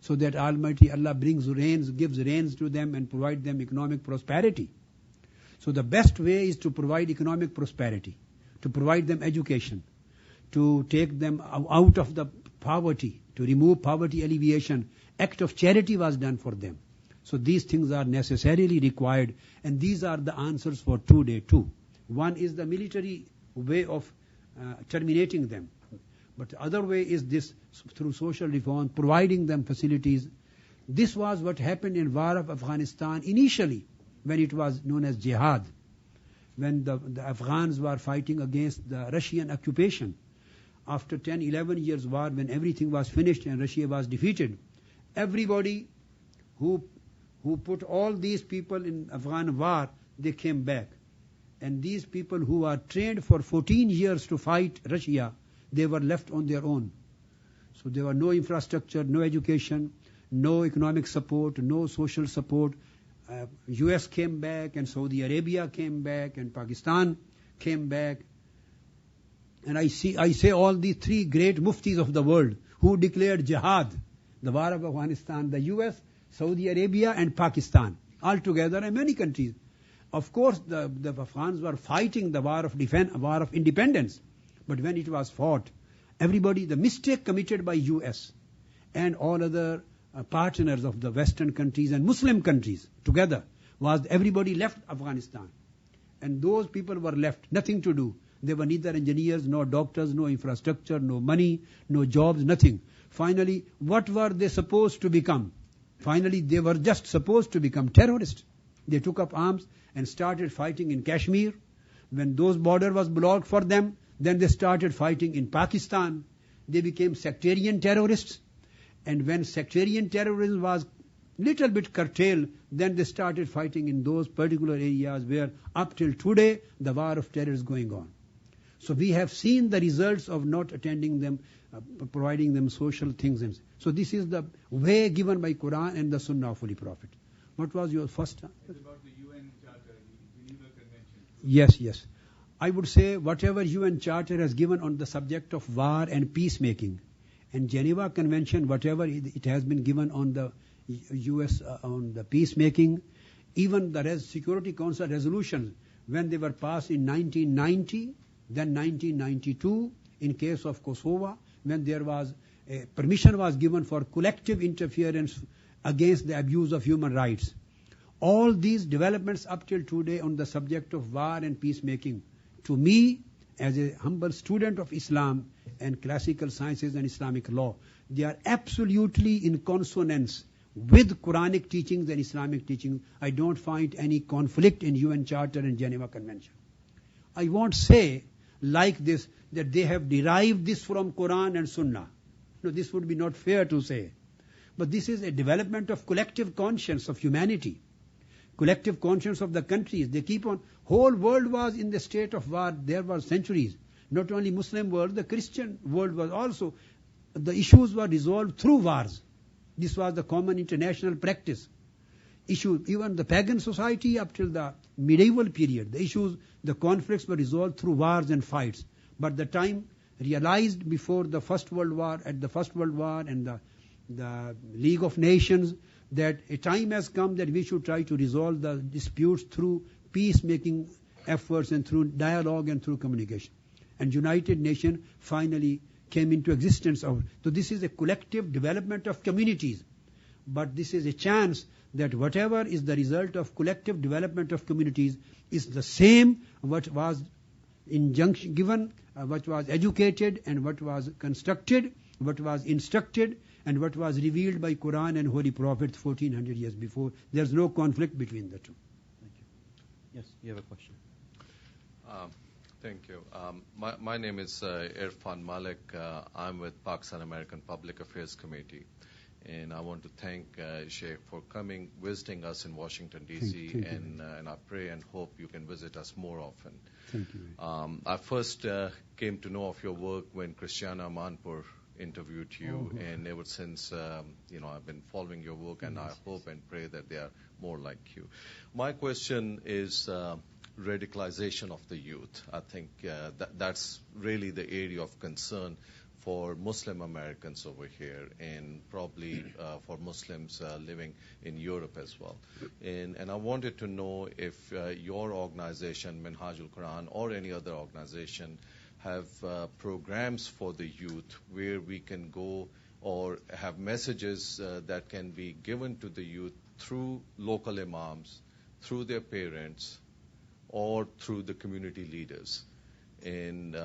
so that Almighty Allah brings rains, gives rains to them and provide them economic prosperity. So the best way is to provide economic prosperity, to provide them education, to take them out of the poverty, to remove poverty alleviation. Act of charity was done for them. So these things are necessarily required, and these are the answers for today too. One is the military way of terminating them, but the other way is this through social reform, providing them facilities. This was what happened in War of Afghanistan initially, when it was known as Jahad, when the Afghans were fighting against the Russian occupation. After 10, 11 years war, when everything was finished and Russia was defeated, everybody who put all these people in Afghan war, they came back. And these people who were trained for 14 years to fight Russia, they were left on their own. So there were no infrastructure, no education, no economic support, no social support. US came back, and Saudi Arabia came back, and Pakistan came back. And I say all these three great muftis of the world who declared jihad, the war of Afghanistan, the US, Saudi Arabia and Pakistan, all together, and many countries. Of course, the Afghans were fighting the war of independence. But when it was fought, everybody, the mistake committed by US and all other partners of the Western countries and Muslim countries together was everybody left Afghanistan. And those people were left, nothing to do. They were neither engineers, nor doctors, no infrastructure, no money, no jobs, nothing. Finally, what were they supposed to become? Finally, they were just supposed to become terrorists. They took up arms and started fighting in Kashmir. When those border was blocked for them, then they started fighting in Pakistan. They became sectarian terrorists. And when sectarian terrorism was little bit curtailed, then they started fighting in those particular areas where up till today the war of terror is going on. So we have seen the results of not attending them, providing them social things. And so this is the way given by Quran and the Sunnah of Holy Prophet. What was your first answer? It's about the UN Charter, the Geneva Convention. Yes. I would say whatever UN Charter has given on the subject of war and peacemaking, and Geneva Convention, whatever it has been given on the US on the peacemaking, even the Security Council resolutions, when they were passed in 1990, then 1992, in case of Kosovo, when there was permission was given for collective interference against the abuse of human rights. All these developments up till today on the subject of war and peacemaking, to me, as a humble student of Islam and classical sciences and Islamic law, they are absolutely in consonance with Quranic teachings and Islamic teachings. I don't find any conflict in UN Charter and Geneva Convention. I won't say like this that they have derived this from Quran and Sunnah. No, this would be not fair to say. But this is a development of collective conscience of humanity, collective conscience of the countries. They keep on. Whole world was in the state of war. There were centuries. Not only Muslim world, the Christian world was also. The issues were resolved through wars. This was the common international practice. issues, even the pagan society up till the medieval period, the issues, the conflicts were resolved through wars and fights. But the time realized before the First World War, at the First World War and the League of Nations, that a time has come that we should try to resolve the disputes through peacemaking efforts and through dialogue and through communication. And United Nations finally came into existence. So this is a collective development of communities. But this is a chance that whatever is the result of collective development of communities is the same what was injunction given, what was educated and what was constructed, what was instructed and what was revealed by Quran and Holy Prophets 1400 years before. There's no conflict between the two. Thank you. Yes, you have a question. Thank you. My name is Irfan Malik. I'm with Pakistan American Public Affairs Committee. And I want to thank Sheikh for coming, visiting us in Washington, D.C. Thank you. And I pray and hope you can visit us more often. Thank you. I first came to know of your work when Christiana Amanpour interviewed you, and ever since, I've been following your work, and I hope and pray that they are more like you. My question is radicalization of the youth. I think that's really the area of concern for Muslim Americans over here, and probably for Muslims living in Europe as well. And I wanted to know if your organization, Minhajul Quran, or any other organization, have programs for the youth where we can go or have messages that can be given to the youth through local imams, through their parents, or through the community leaders. And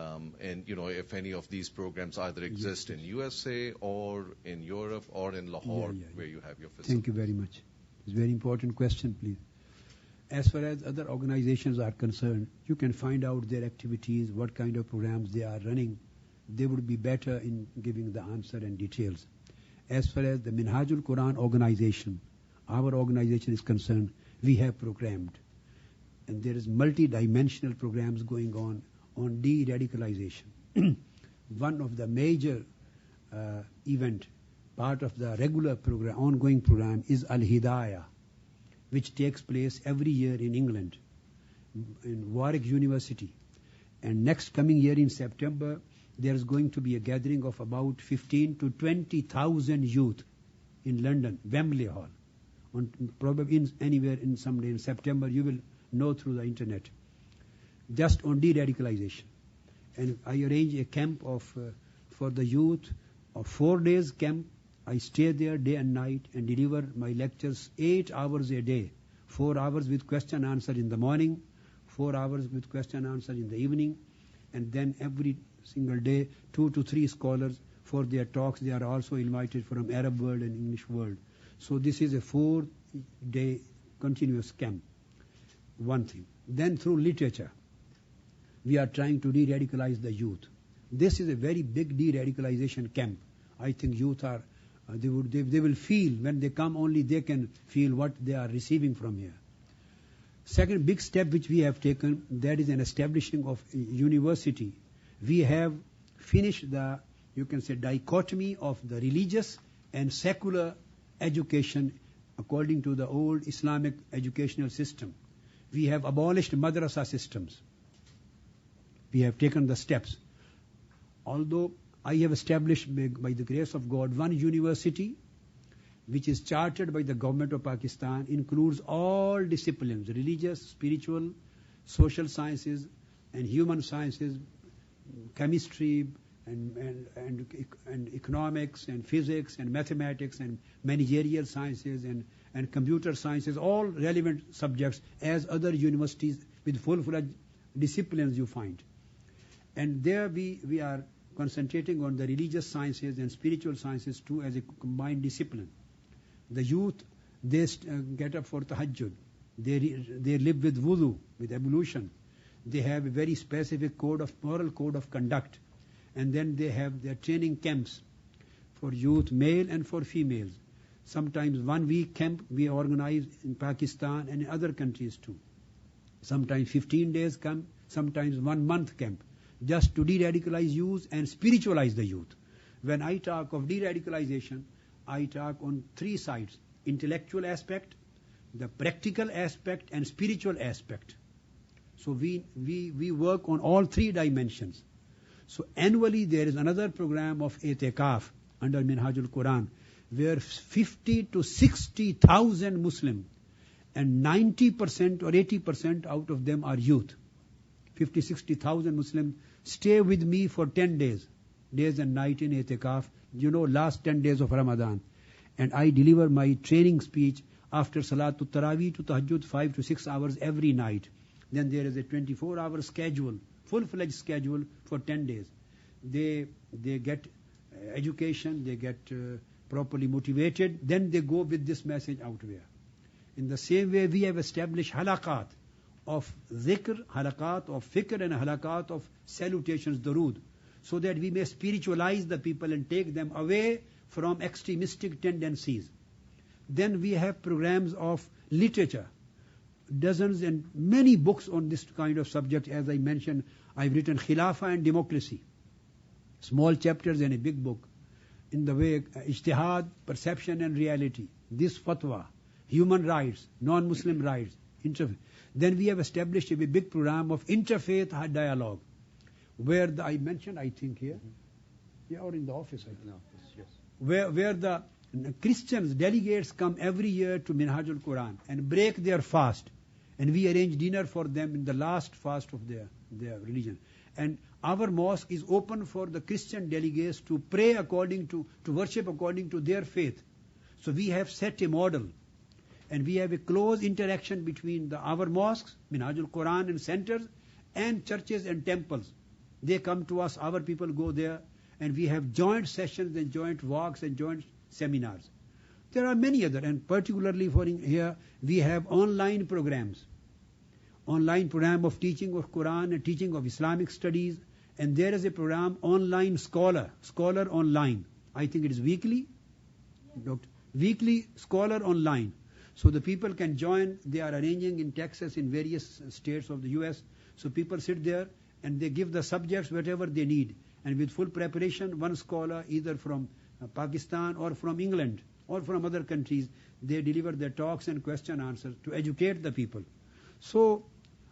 if any of these programs either exist in USA or in Europe or in Lahore, where you have your facility. Thank you very much. It's a very important question, please. As far as other organizations are concerned, you can find out their activities, what kind of programs they are running. They would be better in giving the answer and details. As far as the Minhajul Quran organization, our organization is concerned, we have programmed. And there is multi-dimensional programs going on de-radicalization. One of the major part of the regular program, ongoing program, is Al-Hidayah, which takes place every year in England, in Warwick University. And next coming year in September, there is going to be a gathering of about 15 to 20,000 youth in London, Wembley Hall. Probably anywhere in some day in September, you will know through the internet. Just on de-radicalization. And I arrange a camp for the youth, of 4 days camp. I stay there day and night and deliver my lectures 8 hours a day. 4 hours with question answer in the morning, 4 hours with question answer in the evening, and then every single day 2 to 3 scholars for their talks. They are also invited from Arab world and English world. So this is a 4-day continuous camp. One thing. Then through literature, we are trying to de-radicalize the youth. This is a very big de-radicalization camp. I think youth are, they will feel, when they come only they can feel what they are receiving from here. Second big step which we have taken, that is an establishing of a university. We have finished the, you can say, dichotomy of the religious and secular education according to the old Islamic educational system. We have abolished madrasa systems. We have taken the steps. Although I have established by the grace of God one university which is chartered by the government of Pakistan, includes all disciplines, religious, spiritual, social sciences and human sciences, chemistry and economics and physics and mathematics and managerial sciences and computer sciences, all relevant subjects as other universities with full-fledged disciplines you find. And there we are concentrating on the religious sciences and spiritual sciences too as a combined discipline. The youth, they get up for tahajjud. They live with wudu, with ablution. They have a very specific moral code of conduct. And then they have their training camps for youth, male and for females. Sometimes 1 week camp we organize in Pakistan and in other countries too. Sometimes 15 days camp, sometimes 1 month camp, just to de-radicalize youth and spiritualize the youth. When I talk of de-radicalization, I talk on 3 sides: intellectual aspect, the practical aspect and spiritual aspect. So we work on all three dimensions. So annually there is another program of itikaf under Minhajul Quran, where 50 to 60,000 Muslim and 90% or 80% out of them are youth. 50, 60,000 Muslims stay with me for 10 days and night in itikaf, last 10 days of Ramadan. And I deliver my training speech after Salatul Taraweeh to Tahajjud 5 to 6 hours every night. Then there is a 24-hour schedule, full-fledged schedule for 10 days. They get education, they get properly motivated, then they go with this message out there. In the same way, we have established halaqat of zikr, halaqat of fikr, and halaqat of salutations, durood, so that we may spiritualize the people and take them away from extremistic tendencies. Then we have programs of literature, dozens and many books on this kind of subject. As I mentioned, I've written Khilafah and Democracy, small chapters and a big book, in the way ijtihad, perception and reality, this fatwa, human rights, non-Muslim rights. Then we have established a big program of interfaith dialogue, where I mentioned, I think here, or in the office, I think. No, yes. Where the Christians, delegates come every year to Minhajul Quran and break their fast. And we arrange dinner for them in the last fast of their religion. And our mosque is open for the Christian delegates to pray to worship according to their faith. So we have set a model. And we have a close interaction between our mosques, Minhajul Quran and centers, and churches and temples. They come to us, our people go there, and we have joint sessions and joint walks and joint seminars. There are many other, and particularly for here, we have online programs. Online program of teaching of Quran and teaching of Islamic studies, and there is a program online Scholar online. I think it is weekly, weekly Scholar online. So the people can join. They are arranging in Texas, in various states of the US. So people sit there and they give the subjects whatever they need. And with full preparation, one scholar, either from Pakistan or from England or from other countries, they deliver their talks and question answers to educate the people. So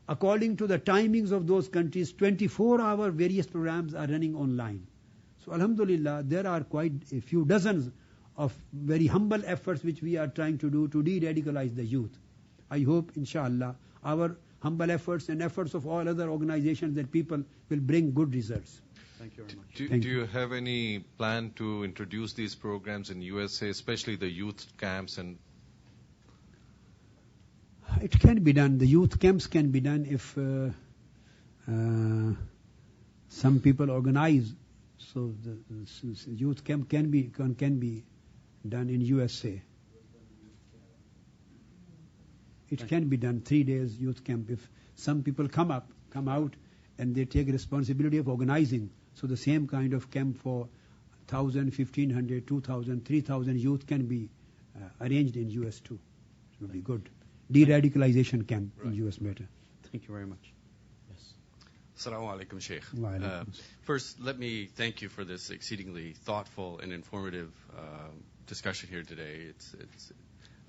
according to the timings of those countries, 24-hour various programs are running online. So alhamdulillah, there are quite a few dozens of very humble efforts which we are trying to do to de-radicalize the youth. I hope, inshallah, our humble efforts and efforts of all other organizations and people will bring good results. Thank you very much. Do you have any plan to introduce these programs in USA, especially the youth camps? And it can be done. The youth camps can be done if some people organize. So the youth camp can be done in USA. It can be done 3 days youth camp if some people come out and they take responsibility of organizing. So the same kind of camp for 1,000, 1,500, 2,000, 3,000 youth can be arranged in US too. It will be good. De-radicalization camp in US better. Thank you very much. Yes. Assalamu alaikum, Sheikh. Wa alaikum. First, let me thank you for this exceedingly thoughtful and informative discussion here today.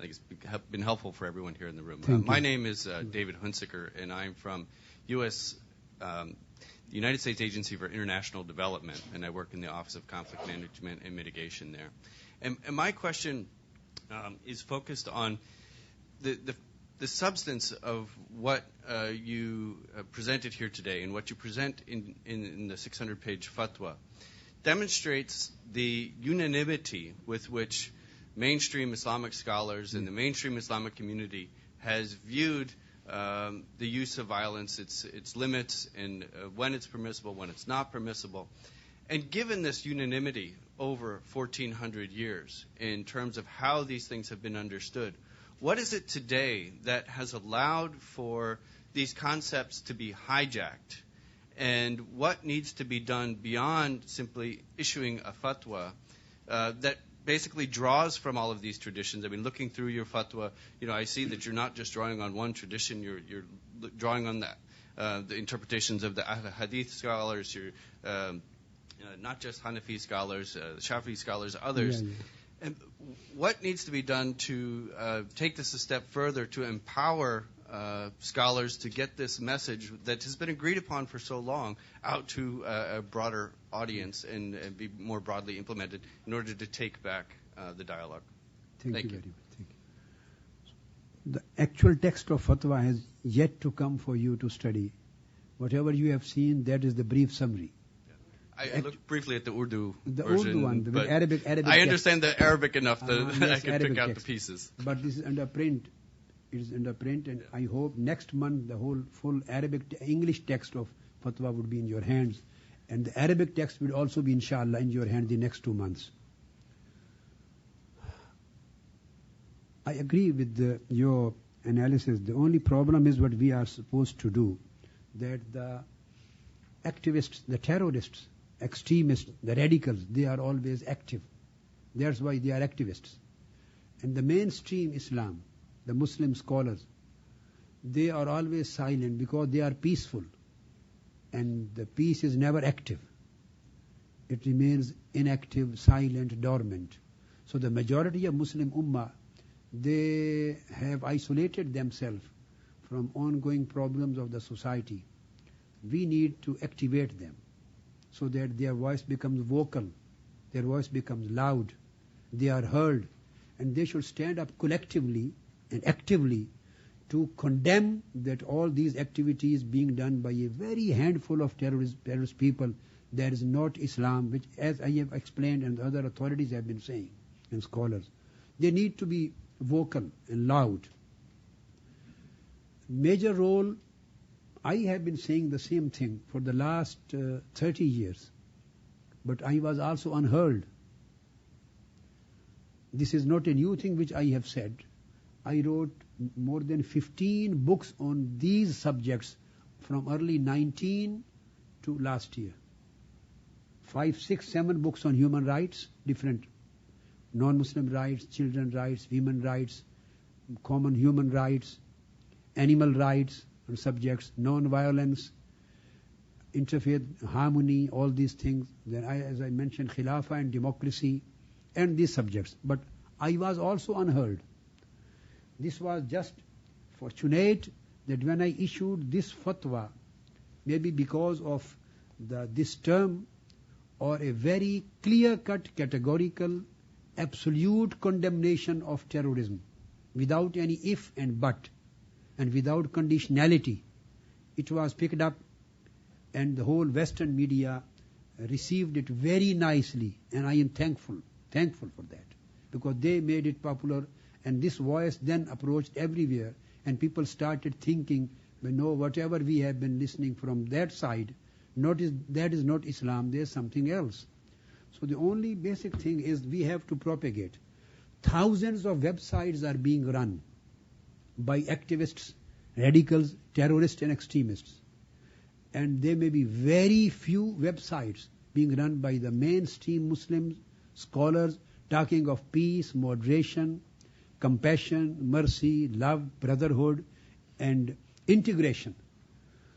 I think it's been helpful for everyone here in the room. My name is David Hunsaker, and I'm from United States Agency for International Development, and I work in the Office of Conflict Management and Mitigation there. And my question is focused on the substance of what you presented here today, and what you present in the 600-page fatwa demonstrates the unanimity with which mainstream Islamic scholars and the mainstream Islamic community has viewed the use of violence, its limits, and when it's permissible, when it's not permissible. And given this unanimity over 1,400 years in terms of how these things have been understood, what is it today that has allowed for these concepts to be hijacked? And what needs to be done beyond simply issuing a fatwa that basically draws from all of these traditions? I mean, looking through your fatwa, I see that you're not just drawing on one tradition, you're drawing on the interpretations of the Hadith scholars, you're not just Hanafi scholars, Shafi'i scholars, others. And what needs to be done to take this a step further to empower scholars to get this message that has been agreed upon for so long out to a broader audience and be more broadly implemented in order to take back the dialogue? Thank you very much. Thank you. The actual text of fatwa has yet to come for you to study. Whatever you have seen, that is the brief summary. I looked briefly at the Urdu The version, Urdu one, the but Arabic I text. understand the Arabic enough that Yes, I can Arabic pick out text. the pieces. But this is under print. It is under print, and I hope next month the whole full English text of fatwa would be in your hands, and the Arabic text will also be, inshallah, in your hand the next 2 months. I agree with your analysis. The only problem is what we are supposed to do, that the activists, the terrorists, extremists, the radicals, they are always active. That's why they are activists. And the mainstream Islam, the Muslim scholars, they are always silent because they are peaceful. And the peace is never active. It remains inactive, silent, dormant. So the majority of Muslim Ummah, they have isolated themselves from ongoing problems of the society. We need to activate them so that their voice becomes vocal, their voice becomes loud, they are heard, and they should stand up collectively and actively to condemn that all these activities being done by a very handful of terrorist people, that is not Islam, which, as I have explained and the other authorities have been saying, and scholars, they need to be vocal and loud. Major role, I have been saying the same thing for the last 30 years, but I was also unheard. This is not a new thing which I have said. I wrote more than 15 books on these subjects from early 19 to last year. 5, 6, 7 books on human rights, different non-Muslim rights, children rights, women rights, common human rights, animal rights subjects, non-violence, interfaith harmony, all these things. Then as I mentioned, Khilafah and democracy, and these subjects. But I was also unheard. This was just fortunate that when I issued this fatwa, maybe because of this term or a very clear-cut, categorical, absolute condemnation of terrorism, without any if and but, and without conditionality, it was picked up, and the whole Western media received it very nicely, and I am thankful for that, because they made it popular, and this voice then approached everywhere, and people started thinking, no, whatever we have been listening from that side, that is not Islam, there is something else. So the only basic thing is we have to propagate. Thousands of websites are being run by activists, radicals, terrorists and extremists. And there may be very few websites being run by the mainstream Muslim scholars talking of peace, moderation, compassion, mercy, love, brotherhood and integration.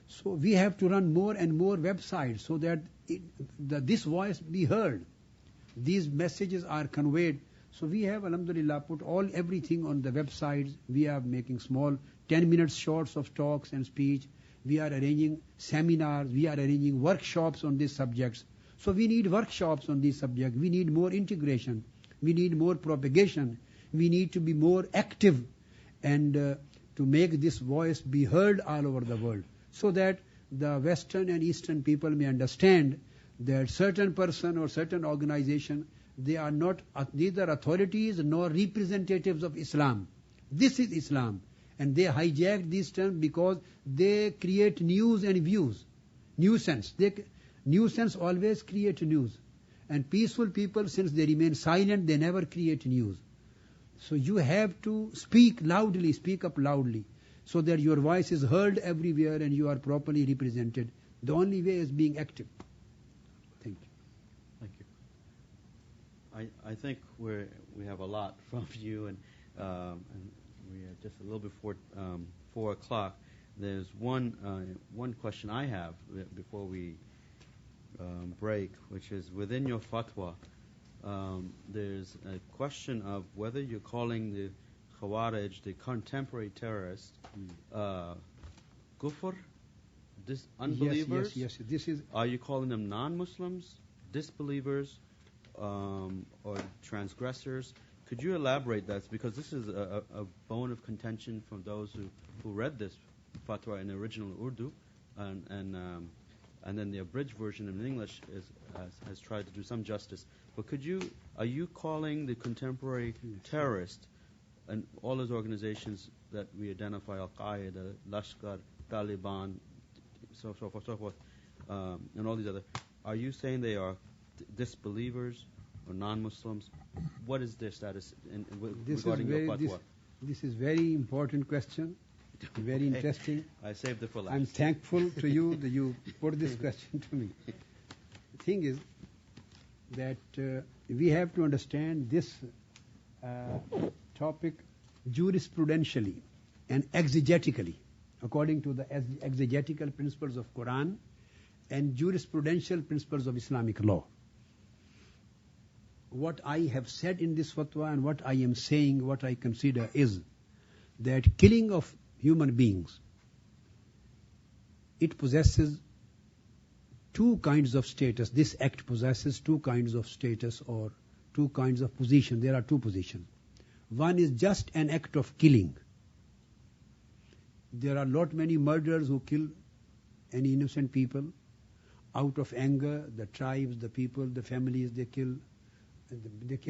So we have to run more and more websites so that this voice be heard. These messages are conveyed. So we have, alhamdulillah, put everything on the websites. We are making small 10-minute shorts of talks and speech. We are arranging seminars. We are arranging workshops on these subjects. So we need workshops on these subjects. We need more integration. We need more propagation. We need to be more active and to make this voice be heard all over the world, so that the Western and Eastern people may understand that certain person or certain organization, they are not neither authorities nor representatives of Islam. This is Islam. And they hijack these terms because they create news and views. Nuisance. Nuisance always create news. And peaceful people, since they remain silent, they never create news. So you have to speak loudly, speak up loudly, so that your voice is heard everywhere and you are properly represented. The only way is being active. Thank you. Thank you. I think we have a lot from you, and we are just a little before 4 o'clock. There's one question I have before we break, which is within your fatwa, there's a question of whether you're calling the Khawarij, the contemporary terrorists, kufr, unbelievers. Yes. This is. Are you calling them non-Muslims, disbelievers, or transgressors? Could you elaborate that? Because this is a bone of contention from those who read this fatwa in the original Urdu, and then the abridged version in English has tried to do some justice. But are you calling the contemporary terrorists and all those organizations that we identify, Al-Qaeda, Lashkar, Taliban, so forth, and all these other, are you saying they are disbelievers or non-Muslims? What is their status regarding your fatwa? This is very important question, very interesting. I saved it for last. I'm thankful to you that you put this question to me. The thing is that we have to understand this topic jurisprudentially and exegetically, according to the exegetical principles of Quran and jurisprudential principles of Islamic law. What I have said in this fatwa and what I am saying, what I consider is that killing of human beings, it possesses two kinds of status. This act possesses two kinds of status or two kinds of position. There are two positions. One is just an act of killing. There are many murderers who kill any innocent people out of anger. The tribes, the people, the families, they kill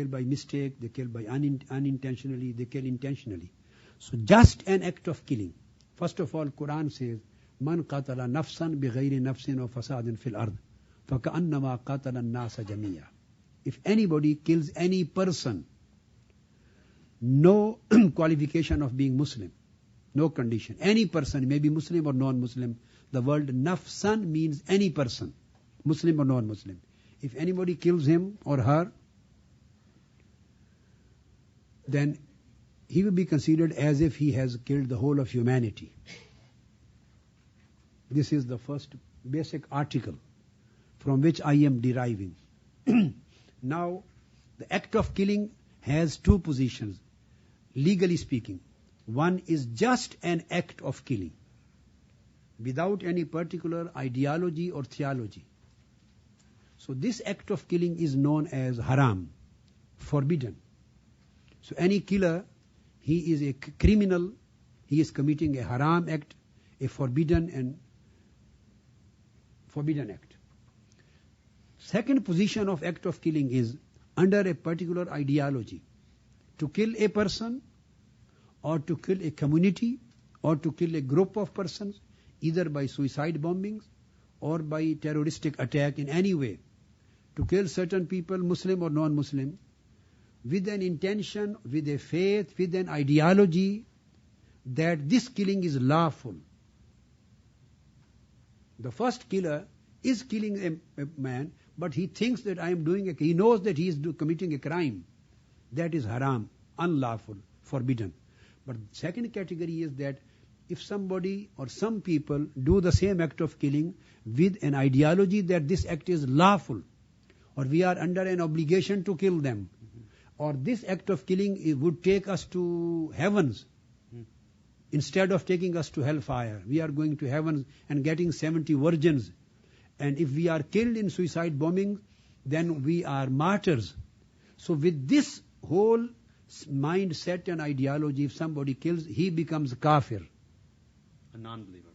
by mistake, they kill by unintentionally, they kill intentionally. So just an act of killing. First of all, Quran says, Man qatala nafsan bighayri nafsin wa fasadin fil ard, faka'annama qatala an-nasa jami'a. If anybody kills any person, no qualification of being Muslim, no condition. Any person, may be Muslim or non-Muslim. The word nafsan means any person, Muslim or non-Muslim. If anybody kills him or her, then he will be considered as if he has killed the whole of humanity. This is the first basic article from which I am deriving. Now, the act of killing has two positions, legally speaking. One is just an act of killing, without any particular ideology or theology. So this act of killing is known as haram, forbidden. So any killer, he is a criminal, he is committing a haram act, a forbidden act. Second position of act of killing is under a particular ideology, to kill a person or to kill a community or to kill a group of persons, either by suicide bombings or by terroristic attack in any way, to kill certain people, Muslim or non-Muslim, with an intention, with a faith, with an ideology that this killing is lawful. The first killer is killing a man, but he thinks that he knows that he is committing a crime. That is haram, unlawful, forbidden. But second category is that if somebody or some people do the same act of killing with an ideology that this act is lawful, or we are under an obligation to kill them, or this act of killing would take us to heavens instead of taking us to hellfire. We are going to heaven and getting 70 virgins. And if we are killed in suicide bombing, then we are martyrs. So with this whole mindset and ideology, if somebody kills, he becomes a kafir. A non-believer.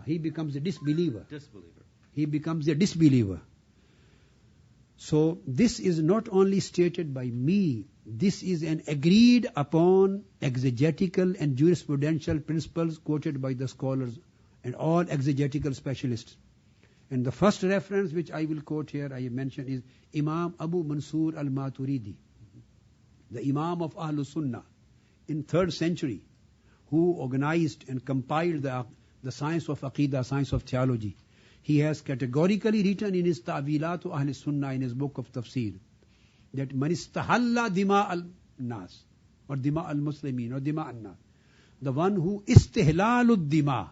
He becomes a disbeliever. Disbeliever. He becomes a disbeliever. So this is not only stated by me, this is an agreed upon exegetical and jurisprudential principles quoted by the scholars and all exegetical specialists. And the first reference which I will quote here, I have mentioned, is Imam Abu Mansur al-Maturidi, the Imam of Ahlul Sunnah in 3rd century, who organized and compiled the science of Aqidah, science of theology. He has categorically written in his Ta'wilatu Ahl Sunnah, in his book of Tafsir, that man istahalla dima al-nas, or dima al-muslimin, or dima al-nas, the one who istihlalud dima,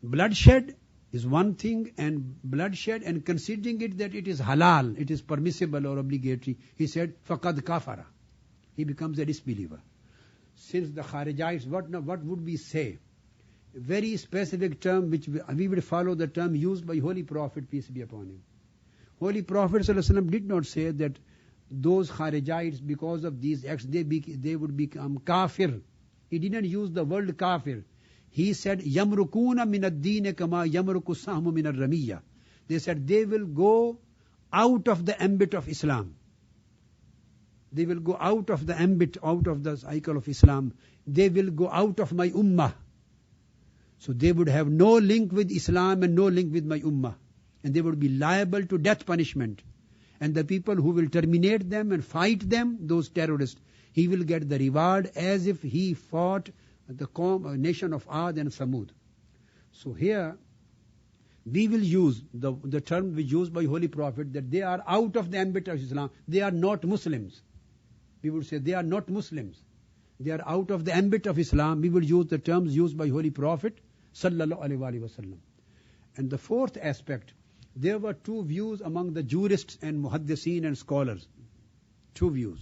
bloodshed is one thing, and bloodshed, and considering it that it is halal, it is permissible or obligatory, he said, faqad kafara. He becomes a disbeliever. Since the Kharijites, what would we say? A very specific term, which we would follow the term used by Holy Prophet, peace be upon him. Holy Prophet ﷺ did not say that those Kharijites, because of these acts, they would become kafir. He didn't use the word kafir. He said, yamrukuna min ad-deen kama yamruku sahmu min ar-ramiyya. They said they will go out of the ambit of Islam. They will go out of the ambit, out of the cycle of Islam. They will go out of my ummah. So they would have no link with Islam and no link with my ummah. And they would be liable to death punishment. And the people who will terminate them and fight them, those terrorists, he will get the reward as if he fought the nation of Ad and Samud. So here, we will use the term we used by Holy Prophet, that they are out of the ambit of Islam. They are not Muslims. We would say they are not Muslims. They are out of the ambit of Islam. We will use the terms used by Holy Prophet sallallahu alaihi wasallam. And the fourth aspect, there were two views among the jurists and muhaddiseen and scholars. Two views.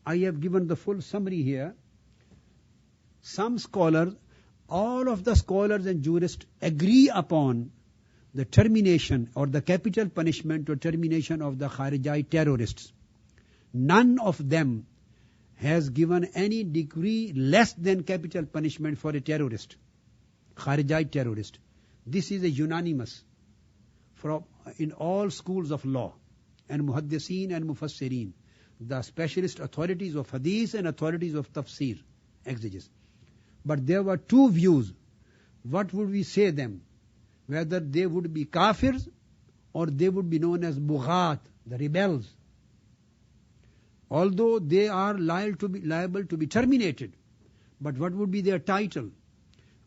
I have given the full summary here. Some scholars, all of the scholars and jurists agree upon the termination or the capital punishment or termination of the Kharijite terrorists. None of them has given any degree less than capital punishment for a terrorist, Kharijite terrorist. This is a unanimous in all schools of law and muhaddiseen and mufassirin, the specialist authorities of hadith and authorities of tafsir, exegesis. But there were two views. What would we say them? Whether they would be kafirs or they would be known as bughat, the rebels. Although they are liable to be terminated. But what would be their title?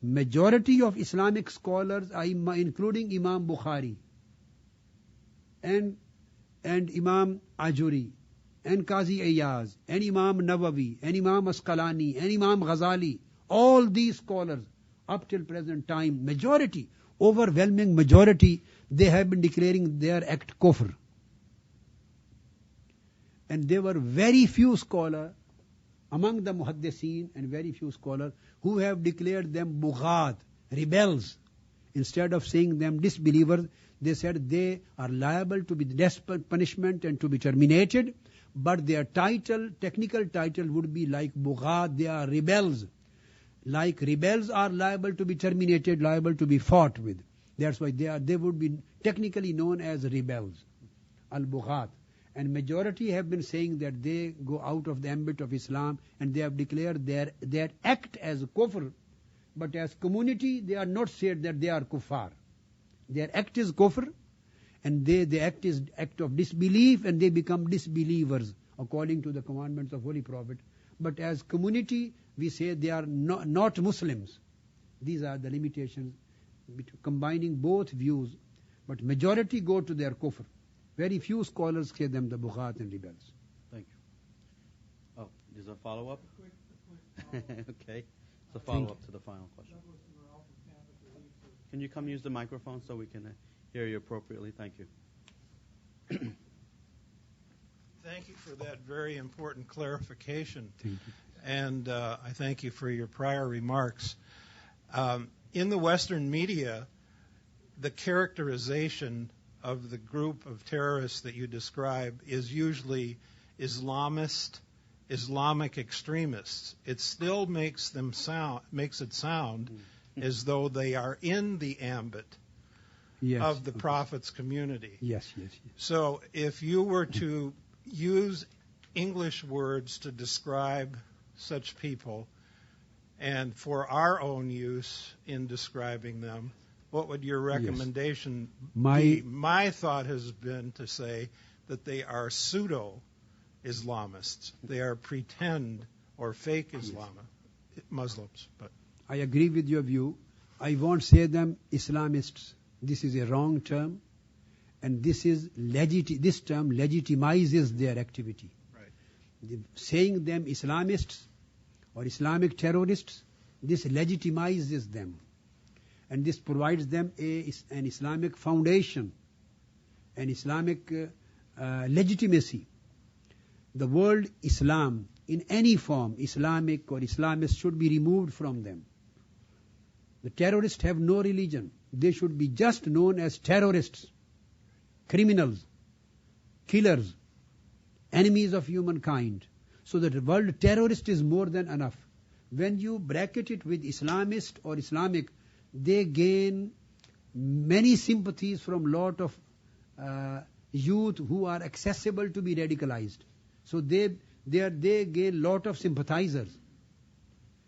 Majority of Islamic scholars, including Imam Bukhari and Imam Ajuri and Qazi Iyaz and Imam Nawawi and Imam Asqalani and Imam Ghazali, all these scholars up till present time, majority, overwhelming majority, they have been declaring their act kufr. And there were very few scholars among the muhaddiseen and very few scholars who have declared them bughat, rebels. Instead of saying them disbelievers, they said they are liable to be death punishment and to be terminated, but their title, technical title would be like bughat, they are rebels. Like rebels are liable to be terminated, liable to be fought with. That's why they would be technically known as rebels, al-bughat. And majority have been saying that they go out of the ambit of Islam and they have declared their act as kufr. But as community, they are not said that they are kuffar. Their act is kufr, and the act is act of disbelief, and they become disbelievers according to the commandments of Holy Prophet. But as community, we say they are not Muslims. These are the limitations combining both views. But majority go to their kufr. Very few scholars say them the bughat and rebels. Thank you. Oh, there's a follow-up? Okay. It's a follow-up to the final question. Can you come use the microphone so we can hear you appropriately? Thank you. Thank you for that very important clarification. Thank you. And I thank you for your prior remarks. In the Western media, the characterization of the group of terrorists that you describe is usually Islamic extremists. It still makes it sound as though they are in the ambit of the Prophet's community. Yes. So if you were to use English words to describe such people, and for our own use in describing them, what would your recommendation be? My thought has been to say that they are pseudo-Islamists. They are pretend or fake Muslims. But I agree with your view. I won't say them Islamists. This is a wrong term. And this term legitimizes their activity. Right. Saying them Islamists or Islamic terrorists, this legitimizes them. And this provides them an Islamic foundation, an Islamic legitimacy. The word Islam, in any form, Islamic or Islamist, should be removed from them. The terrorists have no religion. They should be just known as terrorists, criminals, killers, enemies of humankind. So the word terrorist is more than enough. When you bracket it with Islamist or Islamic, they gain many sympathies from lot of youth who are accessible to be radicalized. So they gain lot of sympathizers.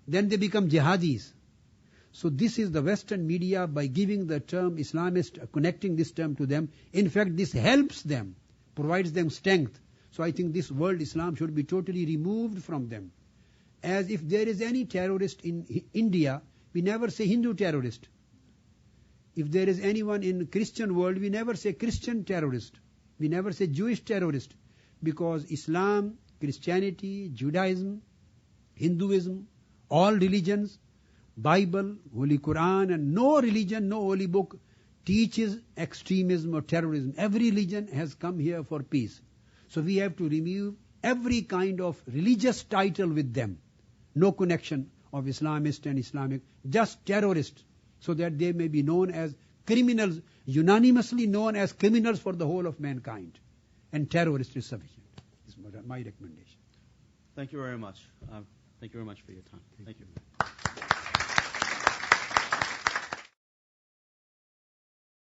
Then they become jihadis. So this is the Western media, by giving the term Islamist, connecting this term to them. In fact, this helps them, provides them strength. So I think this word Islam should be totally removed from them. As if there is any terrorist in India, we never say Hindu terrorist. If there is anyone in Christian world, we never say Christian terrorist. We never say Jewish terrorist. Because Islam, Christianity, Judaism, Hinduism, all religions, Bible, Holy Quran, and no religion, no holy book teaches extremism or terrorism. Every religion has come here for peace. So we have to remove every kind of religious title with them. No connection of Islamist and Islamic, just terrorists, so that they may be known as criminals, unanimously known as criminals for the whole of mankind. And terrorist is sufficient. This is my recommendation. Thank you very much. Thank you very much for your time. Thank you.